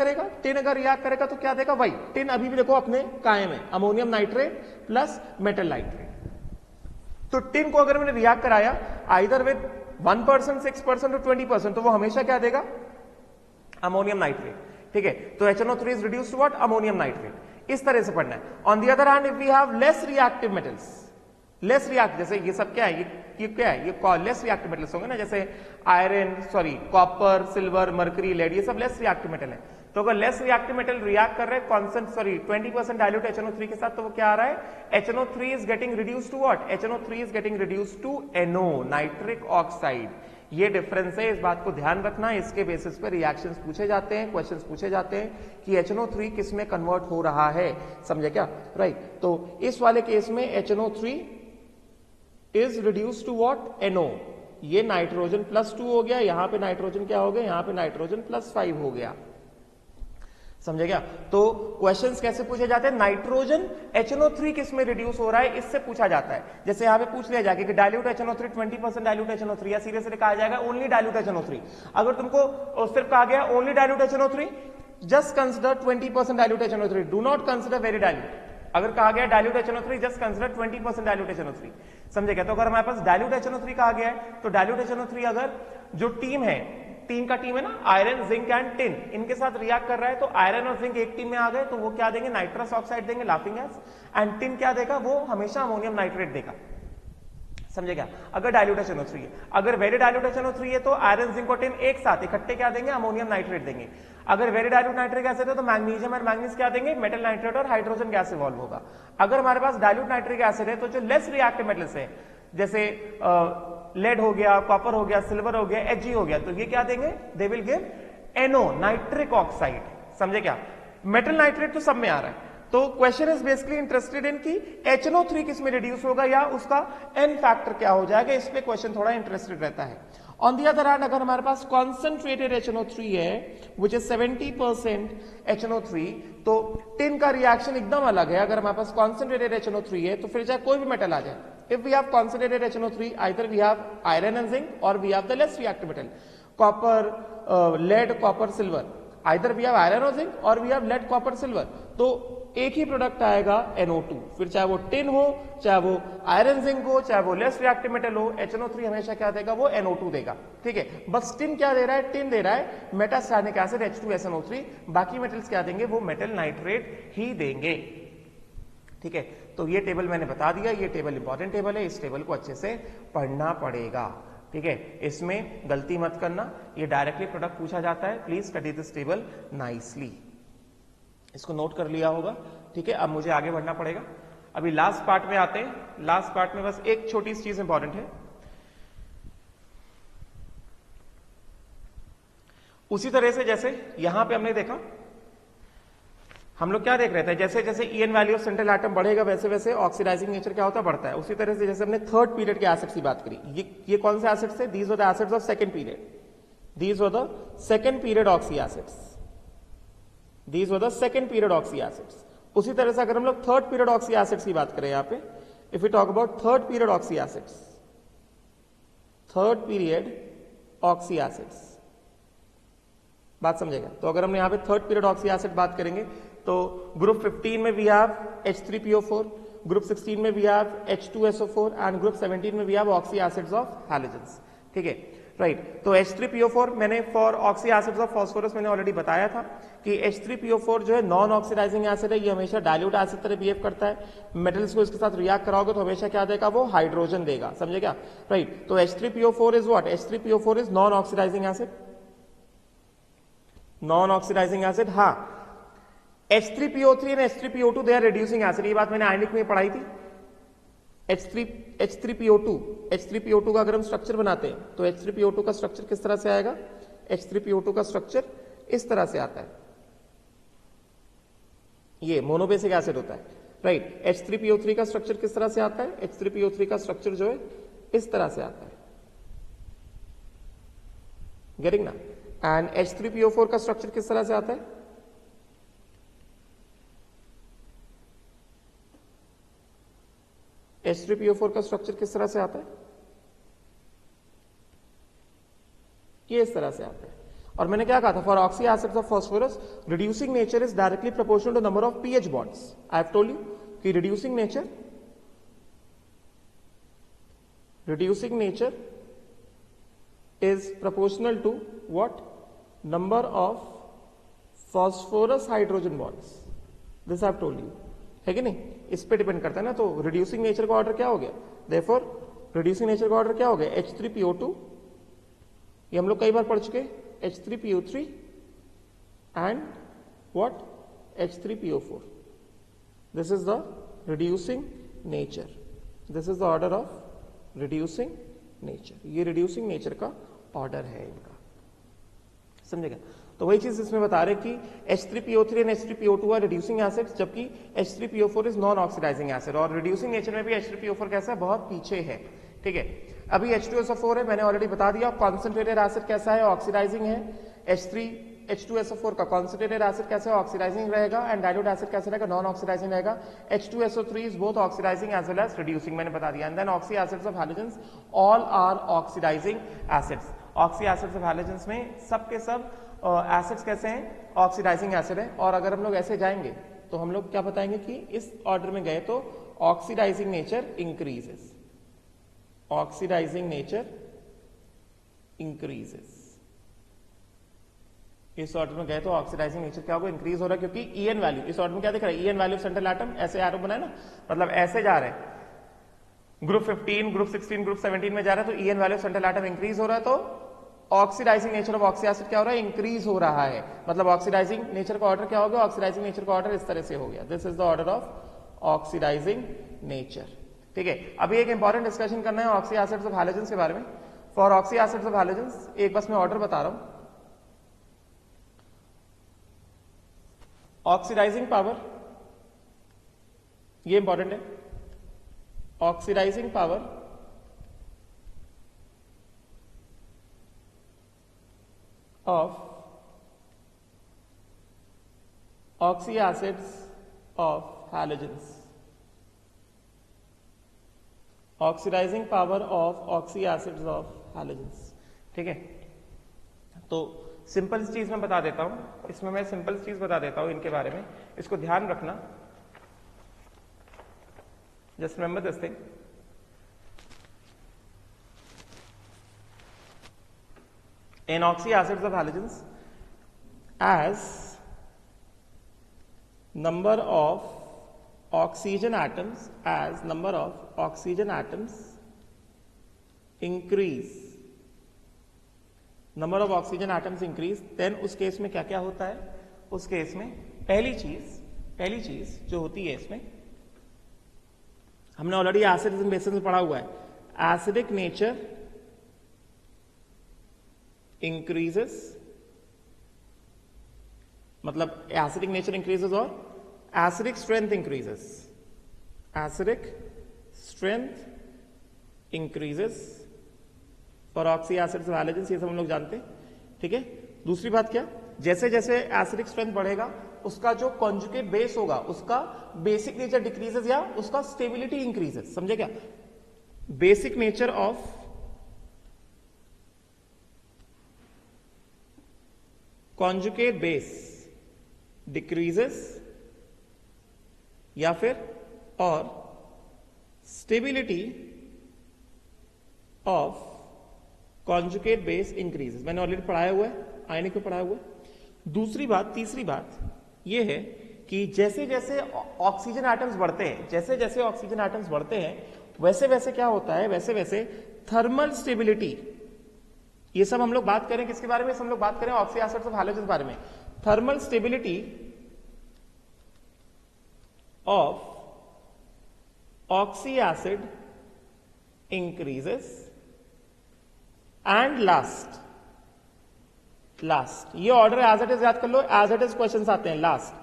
करेगा तो क्या देगा? वही टिन अभी भी देखो अपने कायम है, ammonium nitrate plus metal nitrate. तो टिन को अगर मैंने रिएक्ट कराया आइदर विद 1%, 6% और 20%, तो वो हमेशा क्या देगा? अमोनियम नाइट्रेट, ठीक है। तो HNO3 is reduce to what? Ammonium nitrate. इस तरह से पढ़ना है। On the other hand if we have less reactive metals, less react, जैसे ये सब क्या है? ये क्या है? ये लेस रिएक्टिव मेटल्स होंगे ना, जैसे कॉपर, सिल्वर, मर्करी, लेड, ये सब लेस रिएक्टिव मेटल है। तो अगर लेस रिएक्टिव मेटल रिएक्ट कर रहे हैं 20% डाइल्यूट HNO3 के साथ, तो वो क्या आ रहा है? HNO3 is getting reduce to what? HNO3 is getting reduce to NO, nitric oxide. ये डिफरेंस है, इस बात को ध्यान रखना। इसके बेसिस पे रिएक्शंस पूछे जाते हैं, क्वेश्चंस पूछे जाते हैं कि HNO3 किस में कन्वर्ट हो रहा है, समझे क्या? राइट। तो इस वाले केस में HNO3 is reduce to what? NO, ये नाइट्रोजन +2 हो गया, यहां पे नाइट्रोजन क्या हो गया, यहां पे नाइट्रोजन +5 हो गया। समझे क्या? तो क्वेश्चंस कैसे पूछे जाते हैं, नाइट्रोजन HNO3 किस में रिड्यूस हो रहा है इससे पूछा जाता है। जैसे यहां पे पूछ लिया जाके कि डाइल्यूट HNO3 20% डाइल्यूट HNO3, या सीरियसली कहा जाएगा ओनली डाइल्यूट HNO3। अगर तुमको सिर्फ कहा गया only dilute HNO3, just consider 20% dilute HNO3, do not consider very dilute. अगर कहा गया dilute HNO3, just consider 20% dilute HNO3। समझे क्या? तो अगर हमारे पास डाइल्यूट HNO3 कहा गया है, तो डाइल्यूट HNO3 अगर जो टीम है, टीम का टीम है ना, आयरन, जिंक एंड टिन, इनके साथ रिएक्ट कर रहा है, तो आयरन और जिंक एक टीम में आ गए, तो वो क्या देंगे, नाइट्रस ऑक्साइड देंगे, लाफिंग गैस, एंड टिन क्या देगा, वो हमेशा अमोनियम नाइट्रेट देगा। समझे क्या? अगर डाइल्यूट HNO3 है। अगर वेरी डाइल्यूट HNO3 है तो आयरन, जिंक और टिन एक साथ इकट्ठे क्या देंगे, अमोनियम नाइट्रेट देंगे। अगर वेरी डाइल्यूट नाइट्रिक एसिड है तो मैग्नीशियम और मैंगनीज क्या देंगे, मेटल नाइट्रेट और हाइड्रोजन गैस इवॉल्व होगा। अगर हमारे पास डाइल्यूट नाइट्रिक एसिड है तो जो लेस रिएक्टिव मेटल्स है, जैसे लेड हो गया, कॉपर हो गया, सिल्वर हो गया, Hg हो गया, तो ये क्या देंगे, they will give NO, nitric oxide. समझे क्या? मेटल नाइट्रेट तो सब में आ रहा है। तो question is basically interested in कि HNO3 किस में रिड्यूस होगा या उसका N फैक्टर क्या हो जाएगा, इस पे क्वेश्चन थोड़ा इंटरेस्टेड रहता है। ऑन दी अदर हैंड, अगर हमारे पास कॉन्सेंट्रेटेड HNO3 है विच इज 70% HNO3, तो टिन का रिएक्शन एकदम अलग है। अगर हमारे पास कॉन्सेंट्रेटेड HNO3 है तो फिर चाहे कोई भी मेटल आ जाए, if we have concentrated HNO3, either we have iron and zinc or we have the less reactive metal, copper, lead, copper, silver, either we have iron or zinc or we have lead, copper, silver, तो एक ही product आएगा NO2। फिर चाहे वो tin हो, चाहे वो iron, zinc हो, चाहे वो लेस रिएक्टिव मेटल हो, HNO3 हमेशा क्या देगा, वो NO2 देगा। ठीक है, बस टिन क्या दे रहा है, टिन दे रहा है मेटास्टैनिक एसिड H2SNO3, बाकी मेटल्स क्या देंगे, वो मेटल नाइट्रेट ही देंगे। ठीक है, तो ये टेबल मैंने बता दिया, ये टेबल इंपॉर्टेंट टेबल है, इस टेबल को अच्छे से पढ़ना पड़ेगा। ठीक है, इसमें गलती मत करना, ये डायरेक्टली प्रोडक्ट पूछा जाता है। Please study this table nicely, इसको नोट कर लिया होगा। ठीक है, अब मुझे आगे बढ़ना पड़ेगा। अभी लास्ट पार्ट में आते हैं। लास्ट पार्ट में बस एक छोटी सी चीज इंपॉर्टेंट है। उसी तरह से जैसे यहां पे हमने देखा, हम लोग क्या देख रहे थे, जैसे जैसे EN value of central atom बढ़ेगा वैसे वैसे ऑक्सीडाइजिंग नेचर क्या होता है, बढ़ता है। उसी तरह से जैसे हमने थर्ड पीरियड के एसिड्स की बात करी, ये कौन से एसिड्स थे, these were the acids of second period, these were the second period oxy acids, these were the second period oxy acids. उसी तरह से अगर हम लोग थर्ड पीरियड ऑक्सी एसिड्स की बात करें, यहां पे if you talk about third period oxy acids, third period oxy acids, बात समझेगा। तो अगर हमने यहां पे थर्ड पीरियड ऑक्सी एसिड बात करेंगे, तो ग्रुप 15 में वी हैव H3PO4, ग्रुप 16 में we have H2SO4 and group 17 में we have oxy acids of halogens. ठीक है, राइट। तो H3PO4 मैंने for oxy acids of phosphorus मैंने ऑलरेडी बताया था कि H3PO4 जो है नॉन ऑक्सीडाइजिंग एसिड है, ये हमेशा डाइल्यूट एसिड तरह बिहेव करता है। मेटल्स को इसके साथ रिएक्ट कराओगे तो हमेशा क्या देगा, वो हाइड्रोजन देगा। समझे क्या? राइट। तो H3PO4 is what, H3PO4 is non oxidising acid, non oxidising acid. हाँ, H3PO3 and H3PO2 they are reducing acid, ये बात मैंने आयनिक में पढ़ाई थी। H3PO2 का अगर हम स्ट्रक्चर बनाते हैं तो H3PO2 का स्ट्रक्चर किस तरह से आएगा, H3PO2 का स्ट्रक्चर इस तरह से आता है, ये मोनोबेसिक एसिड होता है, राइट। H3PO3 का स्ट्रक्चर किस तरह से आता है, H3PO3 का स्ट्रक्चर जो है इस तरह से आता है, गेटिंग ना। एंड H3PO4 का स्ट्रक्चर किस तरह से आता है, H3PO4 का स्ट्रक्चर किस तरह से आता है, ये इस तरह से आता है। और मैंने क्या कहा था, for oxy acids of phosphorus reducing nature is directly proportional to number of PH bonds. I have told you कि reducing nature is proportional to what, number of phosphorus hydrogen bonds, this I have told you, है कि नहीं, इस पे depend करता है ना। तो रिड्यूसिंग नेचर का ऑर्डर क्या हो गया, therefore रिड्यूसिंग नेचर का ऑर्डर क्या हो गया, H3PO2, ये हम लोग कई बार पढ़ चुके, H3PO3 and what, H3PO4, this is the reducing nature, this is the order of reducing nature, ये reducing nature का ऑर्डर है इनका। समझेगा? तो वही चीज इसमें बता रहे कि H3PO3 and H3PO2 are reducing acids, जबकि H3PO4 is non oxidising acid. और रिड्यूसिंग नेचर में भी H3PO4 कैसा है, बहुत पीछे है। ठीक है, अभी H2SO4 है, मैंने ऑलरेडी बता दिया। कॉन्सेंट्रेटेड एसिड कैसा है, ऑक्सीडाइजिंग है। H2SO4 का कॉन्सेंट्रेटेड एसिड कैसा है, ऑक्सीडाइजिंग रहेगा। एंड डाइल्यूट एसिड कैसा रहेगा, नॉन ऑक्सीडाइजिंग रहेगा। H2SO3 is both oxidizing as well as reducing, मैंने बता दिया। And then oxy acids of halogens all are oxidizing acids. Oxy acids of halogens में सब के सब एसिड्स कैसे हैं, ऑक्सीडाइजिंग एसिड है। और अगर हम लोग ऐसे जाएंगे तो हम लोग क्या बताएंगे कि इस ऑर्डर में गए तो oxidising nature increases, oxidising nature increases. इस ऑर्डर में गए तो ऑक्सीडाइजिंग नेचर क्या होगा, इंक्रीज हो रहा है, क्योंकि ईएन वैल्यू इस ऑर्डर में क्या दिख रहा है, ईएन वैल्यू सेंट्रल एटम ऐसे एरो बनाए ना, मतलब ऐसे जा रहे हैं, ग्रुप 15, ग्रुप 16, ग्रुप 17 में जा रहा है, तो EN value central atom increase हो रहा है, तो oxidising nature of oxy acid क्या हो रहा है, इंक्रीज हो रहा है। मतलब ऑक्सीडाइजिंग नेचर का ऑर्डर क्या हो गया, ऑक्सीडाइजिंग नेचर का ऑर्डर इस तरह से हो गया। This is the order of oxidizing nature. ठीक है, अभी एक इंपॉर्टेंट डिस्कशन करना है ऑक्सी एसिड्स ऑफ हैलोजेंस के बारे में। For oxy acids of halogens एक बस मैं ऑर्डर बता रहा हूं। ऑक्सीडाइजिंग पावर, ये इंपॉर्टेंट है, oxidizing power of oxy acids of halogens, oxidizing power of oxy acids of halogens। ठीक है, तो सिंपल चीज मैं बता देता हूं, इसमें मैं सिंपल चीज बता देता हूं इनके बारे में, इसको ध्यान रखना। Just remember this thing, in oxy acids of halogens, as number of oxygen atoms increase, number of oxygen atoms increase, then उस केस में क्या क्या होता है, उस केस में पहली चीज जो होती है इसमें, हमने ऑलरेडी एसिड्स एंड बेसिस में पढ़ा हुआ है, एसिडिक नेचर इंक्रीजेस, मतलब एसिडिक नेचर इंक्रीजेस और acidic strength increases, acidic strength increases for oxy acids of halogens, ये सब हम लोग जानते हैं। ठीक है, दूसरी बात क्या, जैसे जैसे एसिडिक स्ट्रेंथ बढ़ेगा उसका जो कॉन्जुगेट बेस होगा उसका बेसिक नेचर डिक्रीजेस या उसका स्टेबिलिटी इंक्रीजेस। समझे क्या, basic nature of conjugate base decreases या फिर और stability of conjugate base increases, मैंने ऑलरेडी पढ़ाया हुआ है, आयनिक में पढ़ाया हुआ है। दूसरी बात, तीसरी बात यह है कि जैसे जैसे ऑक्सीजन एटम्स बढ़ते हैं, जैसे जैसे ऑक्सीजन एटम्स बढ़ते हैं वैसे वैसे क्या होता है, वैसे वैसे थर्मल स्टेबिलिटी, ये सब हम लोग बात करें किसके बारे में, हम लोग बात करें ऑक्सी एसिड्स ऑफ हैलोजेंस के बारे में। Thermal stability of oxy acid increases and last, ये ऑर्डर एज इट इज याद कर लो, एज इट इज क्वेश्चंस आते हैं। लास्ट,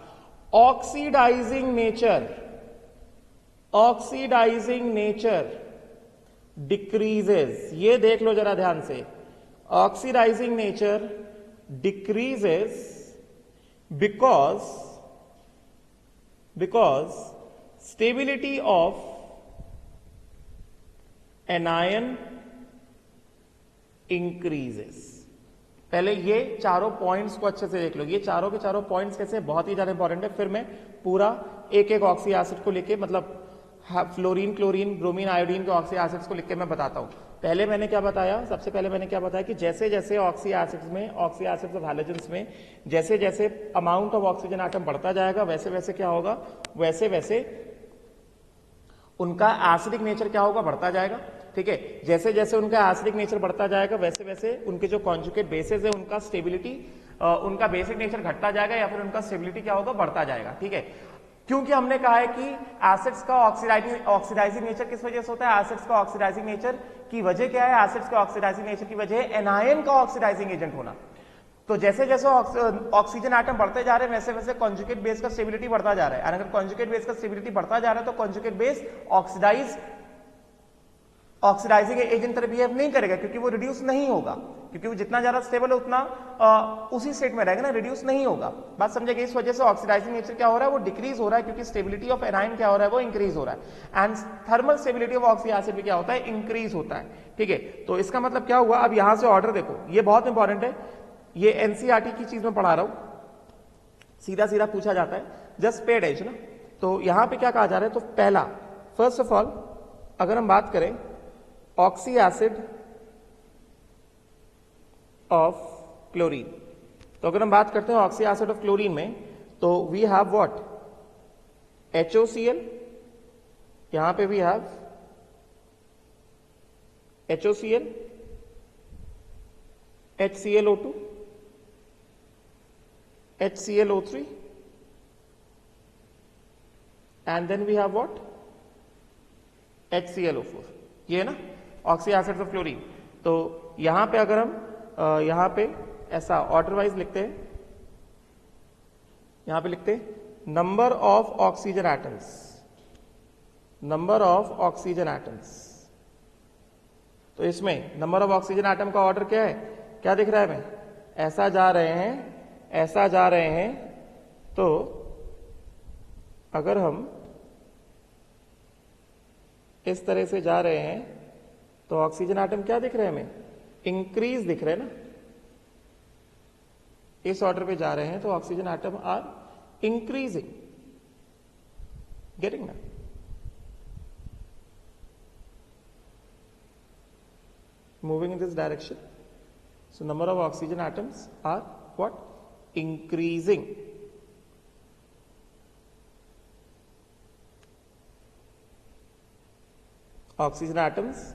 ऑक्सीडाइजिंग नेचर डिक्रीजेस, ये देख लो जरा ध्यान से, oxidizing nature decreases because stability of anion increases। पहले ये चारों पॉइंट्स को अच्छे से देख लो, ये चारों के चारों पॉइंट्स कैसे, बहुत ही ज्यादा इंपॉर्टेंट है। फिर मैं पूरा एक एक ऑक्सी एसिड को लेके, मतलब फ्लोरीन, क्लोरीन, ब्रोमीन, आयोडीन के ऑक्सी एसिड्स को लिख के मैं बताता हूं। पहले मैंने क्या बताया, सबसे पहले मैंने क्या बताया कि जैसे जैसे ऑक्सी एसिड्स ऑफ हैलोजेंस में जैसे जैसे अमाउंट ऑफ ऑक्सीजन एटम बढ़ता जाएगा वैसे वैसे क्या होगा, वैसे वैसे उनका एसिडिक नेचर क्या होगा, बढ़ता जाएगा। ठीक है, जैसे जैसे उनका एसिडिक नेचर बढ़ता जाएगा वैसे वैसे उनके जो कॉन्जुगेट बेसेस है उनका स्टेबिलिटी, उनका बेसिक नेचर घटता जाएगा या फिर उनका स्टेबिलिटी क्या होगा, बढ़ता जाएगा। ठीक है, क्योंकि हमने कहा है कि एसिड्स का ऑक्सीडाइजिंग नेचर किस वजह से होता है, एसिड्स का ऑक्सीडाइजिंग नेचर की वजह क्या है, एसिड्स का ऑक्सीडाइजिंग नेचर की वजह है एनायन का ऑक्सीडाइजिंग एजेंट होना। तो जैसे जैसे ऑक्सीजन एटम बढ़ते जा रहे हैं वैसे वैसे कॉन्जुगेट बेस का स्टेबिलिटी बढ़ता जा रहा है। अगर कॉन्जुगेट बेस का स्टेबिलिटी बढ़ता जा रहा है तो conjugate base oxidize oxidizing agent तरह बिहेव नहीं करेगा, क्योंकि वो रिड्यूस नहीं होगा, क्योंकि वो जितना ज्यादा स्टेबल है उतना उसी स्टेट में रहेगा ना, रिड्यूस नहीं होगा। बात समझेगा? इस वजह से ऑक्सीडाइजिंग नेचर क्या हो रहा है, वो डिक्रीज हो रहा है, क्योंकि स्टेबिलिटी ऑफ एनायन क्या हो रहा है, वो इंक्रीज हो रहा है। And thermal stability of oxy acid भी क्या होता है, इंक्रीज होता है। ठीक है, तो इसका मतलब क्या हुआ, अब यहां से ऑर्डर देखो, ये बहुत इंपॉर्टेंट है, ये एनसीईआरटी की चीज में पढ़ा रहा हूं, सीधा सीधा पूछा जाता है, जस्ट पे अटेंशन ना। तो यहां पे क्या कहा जा रहा है, तो पहला, फर्स्ट ऑफ ऑल अगर हम बात करें ऑक्सी एसिड ऑफ क्लोरीन, तो अगर हम बात करते हैं ऑक्सी एसिड ऑफ क्लोरीन में, तो वी हैव व्हाट, HOCl, यहां पे we have HOCl, HClO2, HClO3, and then we have what, HClO4, ये है ना ऑक्सी एसिड ऑफ क्लोरीन। तो यहां पे अगर हम यहां पे ऐसा ऑर्डर वाइज लिखते हैं, यहां पे लिखते हैं number of oxygen atoms, number of oxygen atoms. तो इसमें नंबर ऑफ ऑक्सीजन एटम का ऑर्डर क्या है, क्या दिख रहा है हमें, ऐसा जा रहे हैं, ऐसा जा रहे हैं। तो अगर हम इस तरह से जा रहे हैं तो ऑक्सीजन एटम क्या दिख रहे हैं हमें, इंक्रीज दिख रहे हैं ना। इस ऑर्डर पे जा रहे हैं तो oxygen atom are increasing, getting ना। Moving in this direction, so number of oxygen atoms are what, increasing. Oxygen atoms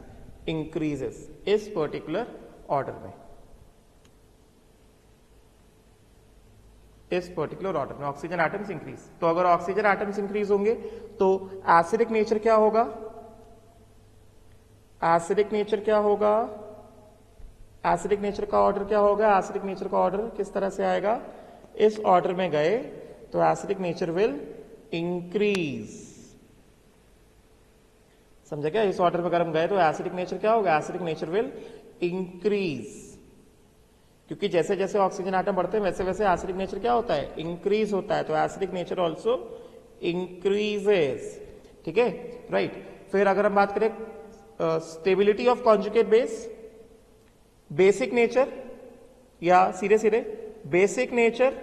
increases इस पर्टिकुलर ऑर्डर में, इस पर्टिकुलर ऑर्डर में ऑक्सीजन एटम्स इंक्रीज। तो अगर ऑक्सीजन एटम्स इंक्रीज होंगे तो एसिडिक नेचर क्या होगा, एसिडिक नेचर क्या होगा, एसिडिक नेचर का ऑर्डर क्या होगा, एसिडिक नेचर का ऑर्डर किस तरह से आएगा, इस ऑर्डर में गए तो एसिडिक नेचर विल इंक्रीज। समझे क्या, इस ऑर्डर में अगर हम गए तो एसिडिक नेचर क्या होगा, एसिडिक नेचर विल इंक्रीज, क्योंकि जैसे जैसे ऑक्सीजन एटम बढ़ते हैं वैसे वैसे एसिडिक नेचर क्या होता है, इंक्रीज होता है। तो एसिडिक नेचर ऑल्सो इंक्रीजेस। ठीक है, राइट। फिर अगर हम बात करें stability of conjugate base, basic nature, या सीधे सीधे basic nature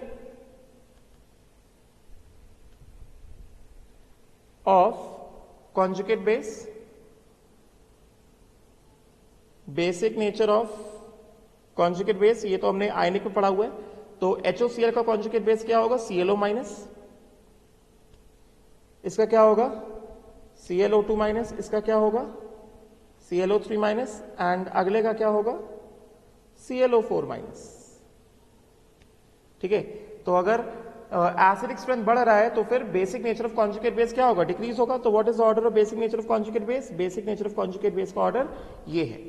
of conjugate base, basic nature of conjugate base, ये तो हमने आयनिक में पढ़ा हुआ है। तो HOCl का कॉन्जुगेट बेस क्या होगा, ClO माइनस, इसका क्या होगा ClO2 माइनस, इसका क्या होगा ClO3 माइनस, एंड अगले का क्या होगा ClO4 माइनस। ठीक है, तो अगर एसिडिक स्ट्रेंथ बढ़ रहा है तो फिर basic nature of conjugate base क्या होगा, डिक्रीज होगा। तो what is the order of basic nature of conjugate base, basic nature of conjugate base का ऑर्डर ये है,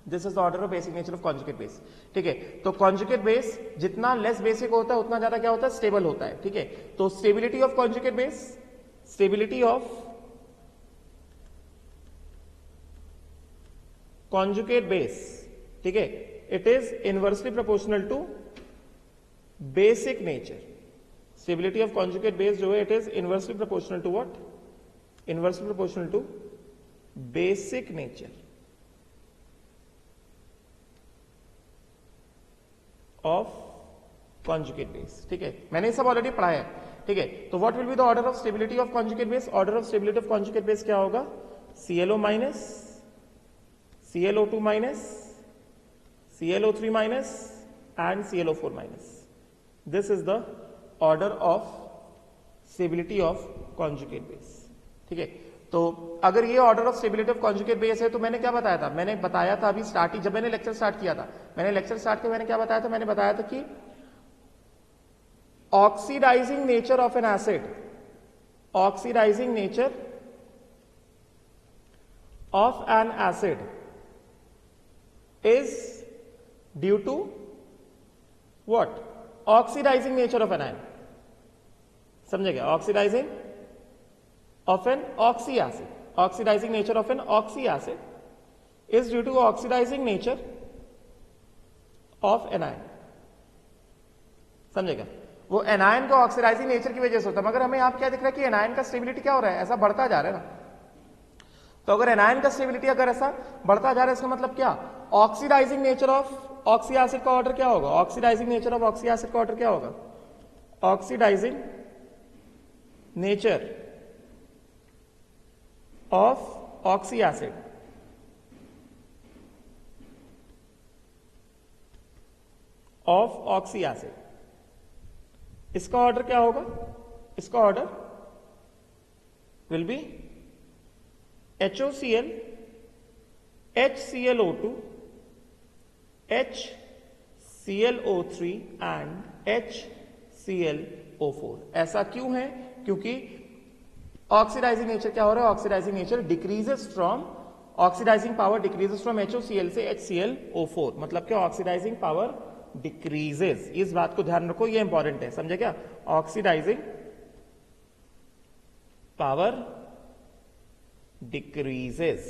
this is the order of basic nature of conjugate base. ठीक है, तो कॉन्जुगेट बेस जितना लेस बेसिक होता है उतना ज्यादा क्या होता है, स्टेबल होता है। ठीक है, तो stability of conjugate base, stability of conjugate base, ठीक है, it is inversely proportional to basic nature. Stability of conjugate base जो है it is inversely proportional to what, inversely proportional to basic nature of conjugate base. ठीक है, मैंने सब already पढ़ाया है। ठीक है, तो what will be the order of stability of conjugate base, order of stability of conjugate base क्या होगा, ClO minus, ClO2 minus, ClO3 minus and ClO4 minus. This is the order of stability of conjugate base. ठीक है, तो अगर ये order of stability of conjugate base है तो मैंने क्या बताया था, मैंने बताया था अभी स्टार्टिंग जब मैंने लेक्चर स्टार्ट किया था, मैंने लेक्चर स्टार्ट किया, मैंने क्या बताया था, मैंने बताया था कि oxidising nature of an acid, oxidising nature of an acid is due to what, oxidising nature of anion. समझेगा, oxidising of an oxy acid. Oxidising nature of an oxy acid is due to oxidising nature of anion. समझेगा? वो anion का oxidising nature की वजह से होता है। मगर हमें यहाँ क्या दिख रहा है कि एनायन का स्टेबिलिटी क्या हो रहा है, ऐसा बढ़ता जा रहा है ना। तो अगर एनायन का स्टेबिलिटी अगर ऐसा बढ़ता जा रहा है, इसका मतलब क्या, oxidizing nature of oxy acid का ऑर्डर क्या होगा, oxidizing nature of oxy acid का ऑर्डर क्या होगा, oxidizing nature of oxy acid of oxy acid, इसका ऑर्डर क्या होगा, इसका order will be HOCl HClO2 HClO3 and HClO4। ऐसा क्यों है, क्योंकि ऑक्सीडाइजिंग नेचर क्या हो रहा है, oxidizing nature decreases from, oxidizing power decreases from HOCl से HClO4। मतलब क्या, ऑक्सीडाइजिंग पावर डिक्रीजेस। इस बात को ध्यान रखो, ये इंपॉर्टेंट है, समझे क्या, oxidizing power decreases,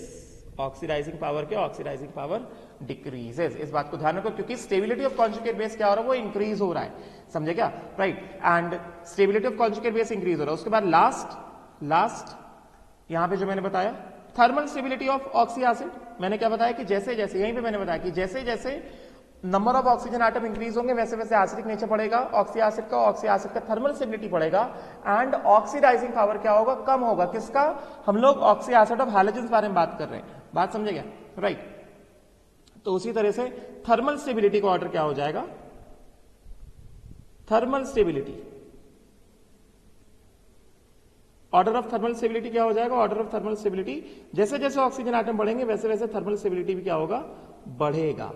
oxidizing power क्या, ऑक्सीडाइजिंग पावर डिक्रीजेस। इस बात को ध्यान रखो, क्योंकि स्टेबिलिटी ऑफ कॉन्जुगेट बेस क्या हो रहा है, वो इंक्रीज हो रहा है, समझे क्या, right. And stability of conjugate base increase हो रहा है। उसके बाद लास्ट यहां पे जो मैंने बताया, thermal stability of oxy acid. मैंने क्या बताया कि जैसे जैसे, यहीं पे मैंने बताया कि जैसे जैसे number of oxygen atom increase होंगे, वैसे वैसे एसिडिक नेचर बढ़ेगा ऑक्सी एसिड का थर्मल स्टेबिलिटी बढ़ेगा एंड ऑक्सीडाइजिंग पावर क्या होगा, कम होगा। किसका, हम लोग ऑक्सी एसिड ऑफ हैलोजेंस बारे में बात कर रहे हैं, बात समझे क्या, राइट। तो उसी तरह से थर्मल स्टेबिलिटी का ऑर्डर क्या हो जाएगा, thermal stability, order of thermal stability क्या हो जाएगा, ऑर्डर ऑफ थर्मल स्टेबिलिटी, जैसे जैसे ऑक्सीजन एटम बढ़ेंगे वैसे वैसे थर्मल स्टेबिलिटी भी क्या होगा, बढ़ेगा।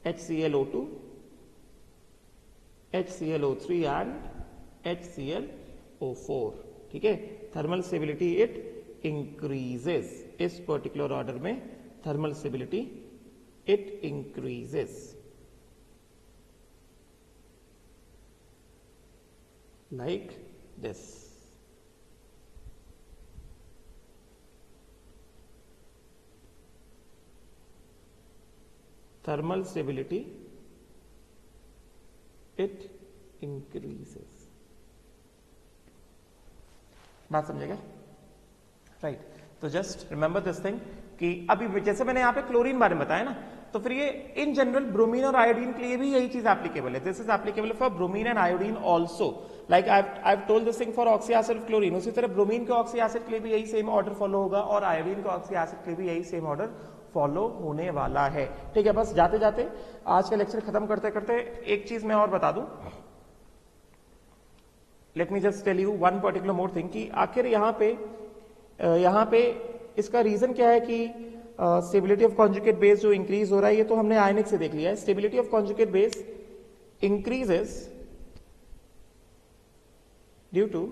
HClO2 HClO3 एंड HClO4, ठीक है। थर्मल स्टेबिलिटी इट इंक्रीजेस, इस पर्टिकुलर ऑर्डर में thermal stability it increases like this. Thermal stability it increases. बात समझेगा, राइट। तो जस्ट रिमेंबर दिस थिंग कि अभी जैसे मैंने यहां पे क्लोरीन बारे में बताया ना, तो फिर ये इन जनरल ब्रोमीन और आयोडीन के लिए भी यही चीज एप्लीकेबल है। This is applicable for bromine and iodine also, like I have told this thing for oxy acid chlorine. उसी तरह ब्रोमीन के ऑक्सी एसिड के लिए भी यही सेम ऑर्डर फॉलो होगा और आयोडीन के ऑक्सी एसिड के लिए भी यही सेम ऑर्डर फॉलो होने वाला है, ठीक है। बस जाते जाते आज का लेक्चर खत्म करते करते एक चीज मैं और बता दूं, let me just tell you one particular more thing कि आखिर यहां पे इसका रीजन क्या है कि स्टेबिलिटी ऑफ कॉन्जुगेट बेस जो इंक्रीज हो रहा है, ये तो हमने आयनिक से देख लिया है। Stability of conjugate base increases due to,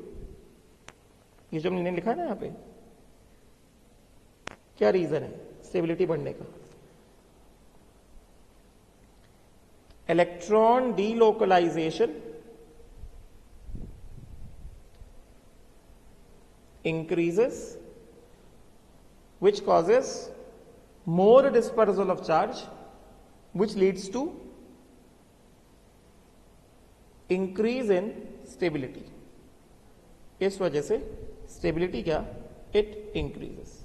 ये जो हमने लिखा है ना यहां पे, क्या रीजन है स्टेबिलिटी बढ़ने का, electron delocalization increases which causes more dispersal of charge which leads to increase in stability। इस वजह से स्टेबिलिटी क्या, it increases,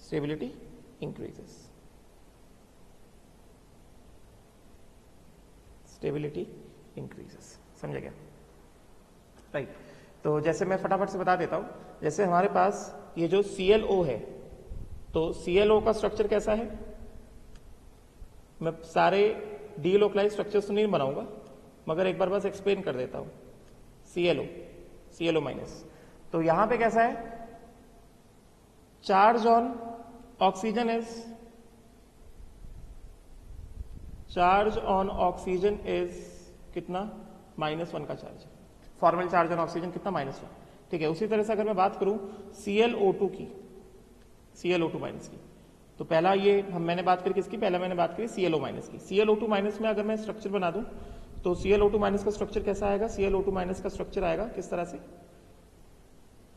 stability increases, stability increases, समझ गया, राइट। तो जैसे मैं फटाफट से बता देता हूं, जैसे हमारे पास ये जो ClO है, तो ClO का स्ट्रक्चर कैसा है, मैं सारे डीलोकलाइज स्ट्रक्चर्स तो नहीं बनाऊंगा, मगर एक बार बस एक्सप्लेन कर देता हूं। ClO माइनस, तो यहां पे कैसा है, चार्ज ऑन ऑक्सीजन इज कितना, -1 का charge, formal charge on oxygen कितना, -1, ठीक है। उसी तरह से अगर मैं बात करूं ClO2 की, ClO2 माइनस की, तो पहला ये मैंने बात करी किसकी, पहला मैंने बात करी ClO माइनस की। ClO2 माइनस में अगर मैं स्ट्रक्चर बना दूं तो ClO2 माइनस का स्ट्रक्चर कैसा आएगा, ClO2 माइनस का स्ट्रक्चर आएगा किस तरह से,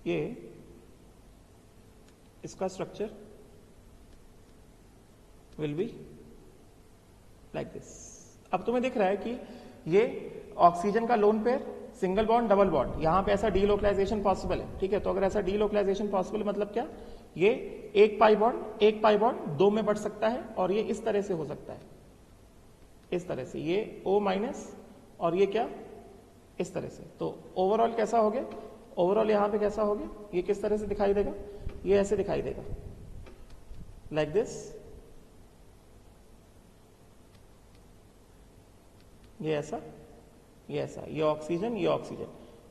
ये इसका structure will be like this. अब तुम्हें दिख रहा है कि ये ऑक्सीजन का loan pair, single bond, double bond, यहां पे ऐसा डीलोकलाइजेशन पॉसिबल है, ठीक है। तो अगर ऐसा डीलोकलाइजेशन पॉसिबल मतलब क्या, ये एक पाई बॉन्ड दो में बढ़ सकता है और ये इस तरह से हो सकता है, इस तरह से, ये O माइनस और ये क्या, इस तरह से। तो ओवरऑल कैसा हो गया, ओवरऑल यहां पे कैसा हो गया, ये किस तरह से दिखाई देगा, ये ऐसे दिखाई देगा, लाइक दिस, ये ऐसा, ये ऐसा, ये ऑक्सीजन, ये ऑक्सीजन।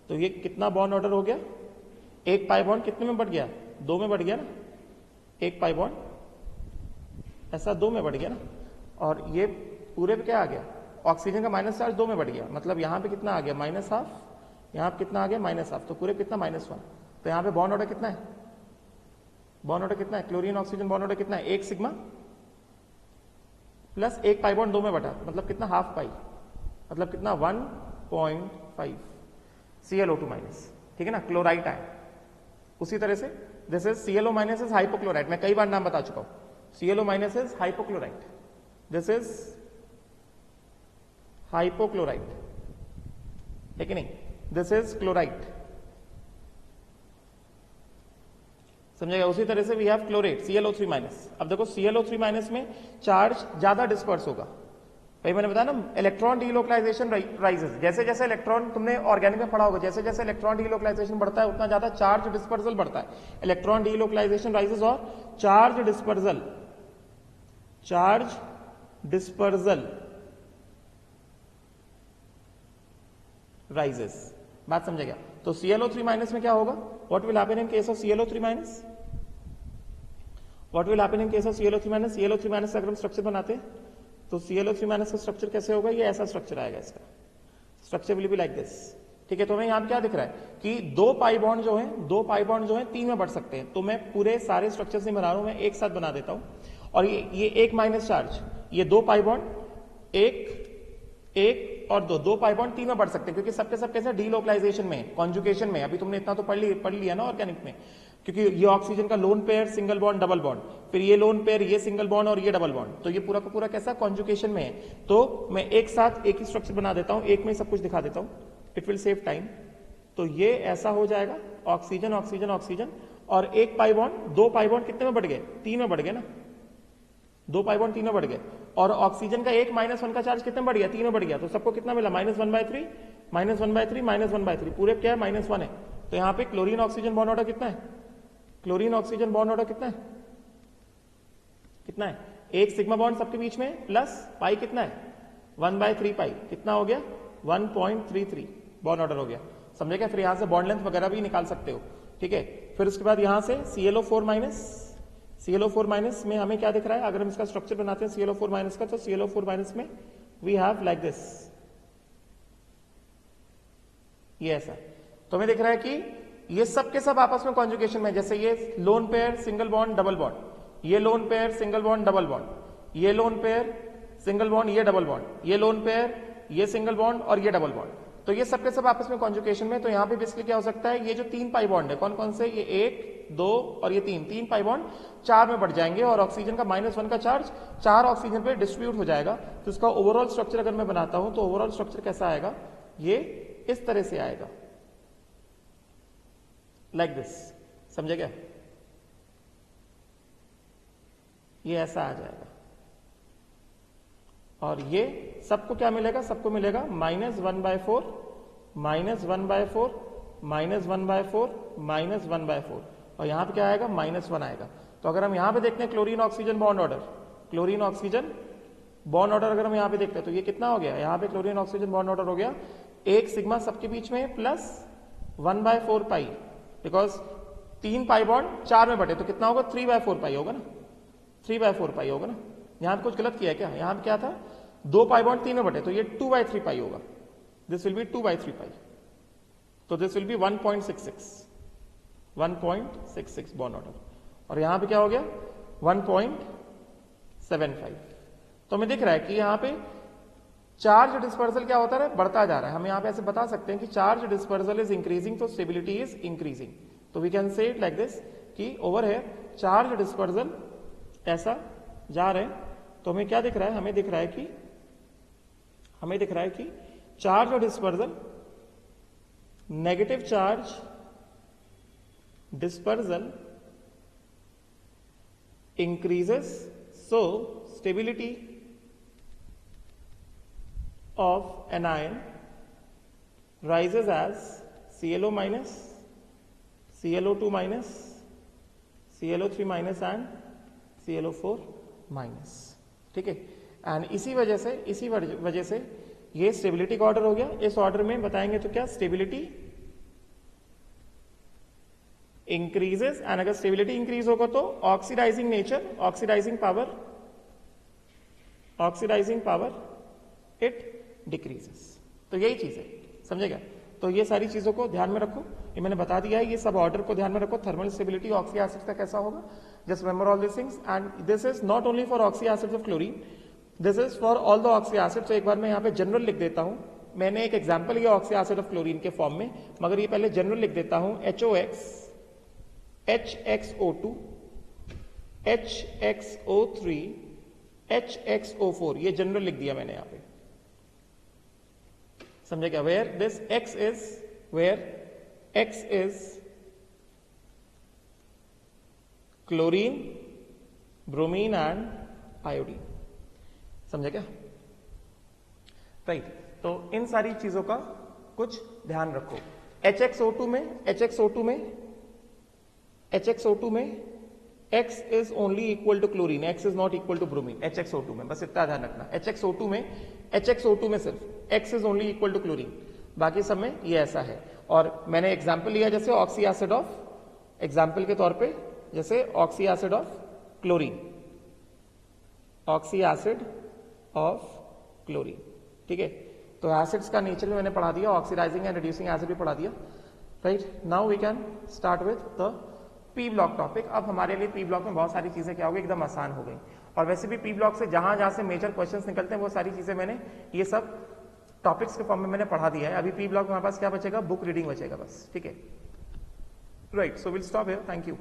तो ये कितना बॉन्ड ऑर्डर हो गया, एक पाई बॉन्ड कितने में बढ़ गया, दो में बढ़ गया ना, एक पाई बॉन्ड ऐसा दो में बढ़ गया ना, और ये पूरे पे क्या आ गया, ऑक्सीजन का माइनस चार्ज दो में बढ़ गया, मतलब यहां पे कितना आ गया, माइनस हाफ, यहां पे कितना आ गया, माइनस हाफ, तो पूरे कितना, -1। तो यहां पे बॉन्ड ऑर्डर कितना है, बॉन्ड ऑर्डर कितना है, क्लोरीन ऑक्सीजन बॉन्ड ऑर्डर कितना है, एक सिग्मा प्लस एक पाई बॉन्ड दो में बढ़ा, मतलब कितना, हाफ पाई, मतलब कितना, 1.5 ClO2 माइनस, ठीक है ना, क्लोराइड आया। उसी तरह से this is ClO minus is hypochloride, मैं कई बार नाम बता चुका हूं, ClO minus is hypochloride, this is hypochloride, है कि नहीं, दिस इज क्लोराइड, समझेगा। उसी तरह से we have chlorate, ClO3 minus. अब देखो ClO3 माइनस में चार्ज ज्यादा डिस्पर्स होगा, भाई मैंने बताया ना, इलेक्ट्रॉन डीलोकलाइजेशन राइजेस, जैसे जैसे इलेक्ट्रॉन, तुमने ऑर्गेनिक में पढ़ा होगा, जैसे जैसे इलेक्ट्रॉन डीलोकलाइजेशन बढ़ता है उतना ज्यादा चार्ज डिस्पर्सल बढ़ता है। इलेक्ट्रॉन डीलोकलाइजेशन राइजेस और चार्ज डिस्पर्सल राइजेस, बात समझे क्या। तो ClO3 माइनस में क्या होगा, what will happen in case of ClO3 minus, what will happen in case of ClO3 minus, ClO3 minus अगर हम स्ट्रक्चर बनाते हैं तो ClO3 माइनस का स्ट्रक्चर कैसे होगा, ये ऐसा स्ट्रक्चर आएगा, इसका structure will be like this, ठीक है। तो हमें यहां पे क्या दिख रहा है कि दो पाई बॉन्ड जो है तीन में बढ़ सकते हैं। तो मैं पूरे सारे स्ट्रक्चर से बना रहा हूं, मैं एक साथ बना देता हूं, और ये एक माइनस चार्ज, ये दो पाई बॉन्ड, एक और दो पाई बॉन्ड तीन में बढ़ सकते हैं, क्योंकि सबके सब कैसे डीलोकलाइजेशन में, कॉन्जुगेशन में, अभी तुमने इतना तो पढ़ लिया ना ऑर्गेनिक में, क्योंकि ये ऑक्सीजन का loan pair, single bond, double bond, फिर ये लोन पेयर, ये सिंगल बॉन्ड और ये डबल बॉन्ड, तो ये पूरा का पूरा कैसा कॉन्जुगेशन में है। तो मैं एक साथ एक ही स्ट्रक्चर बना देता हूं, एक में सब कुछ दिखा देता हूं, इट विल सेव टाइम। तो ये ऐसा हो जाएगा, ऑक्सीजन ऑक्सीजन ऑक्सीजन, और एक पाई बॉन्ड, दो पाई बॉन्ड कितने में बढ़ गए, तीन में बढ़ गए ना, दो पाई बॉन्ड तीन में बढ़ गए, और ऑक्सीजन का एक -1 का चार्ज कितने में बढ़ गया, तीन में बढ़ गया, तो सबको कितना मिला, -1/3 -1/3 -1/3, पूरे क्या है, -1 है। तो यहां पे क्लोरीन ऑक्सीजन बॉन्ड ऑर्डर कितना है, क्लोरीन ऑक्सीजन बॉन्ड ऑर्डर कितना है, कितना है, एक सिग्मा बॉन्ड सबके बीच में प्लस पाई कितना है, 1/3 पाई, कितना हो गया, 1.33 बॉन्ड ऑर्डर हो गया, समझे क्या। फिर यहां से बॉन्ड लेंथ वगैरह भी निकाल सकते हो, ठीक है। फिर उसके बाद यहां से ClO4 माइनस में हमें क्या दिख रहा है, अगर हम इसका स्ट्रक्चर बनाते हैं ClO4 माइनस का, तो ClO4 माइनस में वी हैव लाइक दिस, ये ऐसा। तो हमें दिख रहा है कि ये सब के सब आपस में कॉन्जुगेशन में, जैसे ये lone pair, single bond, double bond, ये lone pair, single bond, double bond, ये लोन पेयर, सिंगल बॉन्ड, ये डबल बॉन्ड, ये लोन पेयर, ये सिंगल बॉन्ड और ये डबल बॉन्ड, तो ये सब के सब आपस में कॉन्जुगेशन में। तो यहां पे बेसिकली क्या हो सकता है, ये जो तीन पाई बॉन्ड है, कौन कौन से, ये 1 2 और ये तीन पाई बॉन्ड 4 में बढ़ जाएंगे, और ऑक्सीजन का -1 का चार्ज 4 ऑक्सीजन पे डिस्ट्रीब्यूट हो जाएगा। तो इसका ओवरऑल स्ट्रक्चर अगर मैं बनाता हूं, तो ओवरऑल स्ट्रक्चर कैसा आएगा, ये इस तरह से आएगा, लाइक दिस, समझे क्या, ये ऐसा आ जाएगा। और ये सबको क्या मिलेगा, सबको मिलेगा -1/4 -1/4 -1/4 -1/4, और यहां पे क्या आएगा, -1 आएगा। तो अगर हम यहां पे देखते हैं chlorine oxygen bond order, chlorine oxygen bond order अगर हम यहां पे देखते हैं, तो ये कितना हो गया, यहां पे क्लोरीन ऑक्सीजन बॉन्ड ऑर्डर हो गया एक सिग्मा सबके बीच में प्लस 1/4 पाई, बिकॉज तीन पाई बॉन्ड 4 में बटे, तो कितना होगा, 3/4 पाई होगा ना, 3/4 पाई होगा ना। यहां पे कुछ गलत किया है क्या, यहां पे क्या था, दो पाई बॉन्ड 3 में बटे, तो ये 2/3 पाई होगा, दिस विल बी 2/3 पाई, तो this will be 1.66 bond order, और यहां पे क्या हो गया 1.75। तो हमें दिख रहा है कि यहां पे चार्ज डिस्पर्सल क्या होता है, बढ़ता जा रहा है। हम यहां पे ऐसे बता सकते हैं कि चार्ज डिस्पर्सल इज इंक्रीजिंग, तो स्टेबिलिटी इज इंक्रीजिंग। तो we can say it like this, कि ओवर है चार्ज डिस्पर्जन ऐसा जा रहे हैं, तो हमें क्या दिख रहा है, हमें दिख रहा है कि चार्ज और dispersion, negative charge dispersion increases, so stability of anion rises as ClO minus, ClO2 minus, ClO3 minus and ClO4 minus. ठीक है, एंड इसी वजह से ये स्टेबिलिटी का ऑर्डर हो गया. इस ऑर्डर में बताएंगे तो क्या, स्टेबिलिटी इंक्रीजेस, एंड अगर स्टेबिलिटी इंक्रीज होगा तो oxidising nature, oxidizing power it decreases. तो यही चीज है, समझेगा. तो ये सारी चीजों को ध्यान में रखो, ये मैंने बता दिया है, ये सब ऑर्डर को ध्यान में रखो. थर्मल स्टेबिलिटी ऑक्सी एसिड का कैसा होगा, just remember all this things. And this is not only for oxy acids of chlorine, this is for all the oxy acid. तो एक बार मैं यहाँ पे जनरल लिख देता हूं. मैंने एक एग्जाम्पल लिया ऑक्सी एसिड ऑफ क्लोरीन के फॉर्म में, मगर ये पहले जनरल लिख देता हूं. HOX, HXO2, HXO3, HXO4, ये जनरल लिख दिया मैंने यहां पे, समझे क्या. Where this X is chlorine, bromine and iodine, समझे क्या. राइट, तो इन सारी चीजों का कुछ ध्यान रखो. HXO2 में X is only equal to chlorine, X is not equal to bromine. HXO2 में बस इतना ध्यान रखना. HXO2 में सिर्फ X is only equal to chlorine, बाकी सब में ये ऐसा है. और मैंने एग्जाम्पल लिया जैसे ऑक्सी एसिड ऑफ, एग्जाम्पल के तौर पे जैसे oxy acid of chlorine, oxy acid of chlorine. ठीक है, तो एसिड्स का नेचर भी मैंने पढ़ा दिया, ऑक्सीडाइजिंग एंड रिड्यूसिंग एसिड भी पढ़ा दिया. Right, now we can start with the P block topic. अब हमारे लिए पी ब्लॉक में बहुत सारी चीजें क्या हो गई, एकदम आसान हो गई. और वैसे भी पी ब्लॉक से जहां से मेजर क्वेश्चंस निकलते हैं वो सारी चीजें मैंने ये सब टॉपिक्स के फॉर्म में मैंने पढ़ा दिया है. अभी पी ब्लॉक में हमारे पास क्या बचेगा, बुक रीडिंग बचेगा बस. ठीक है, right. So will stop here. Thank you.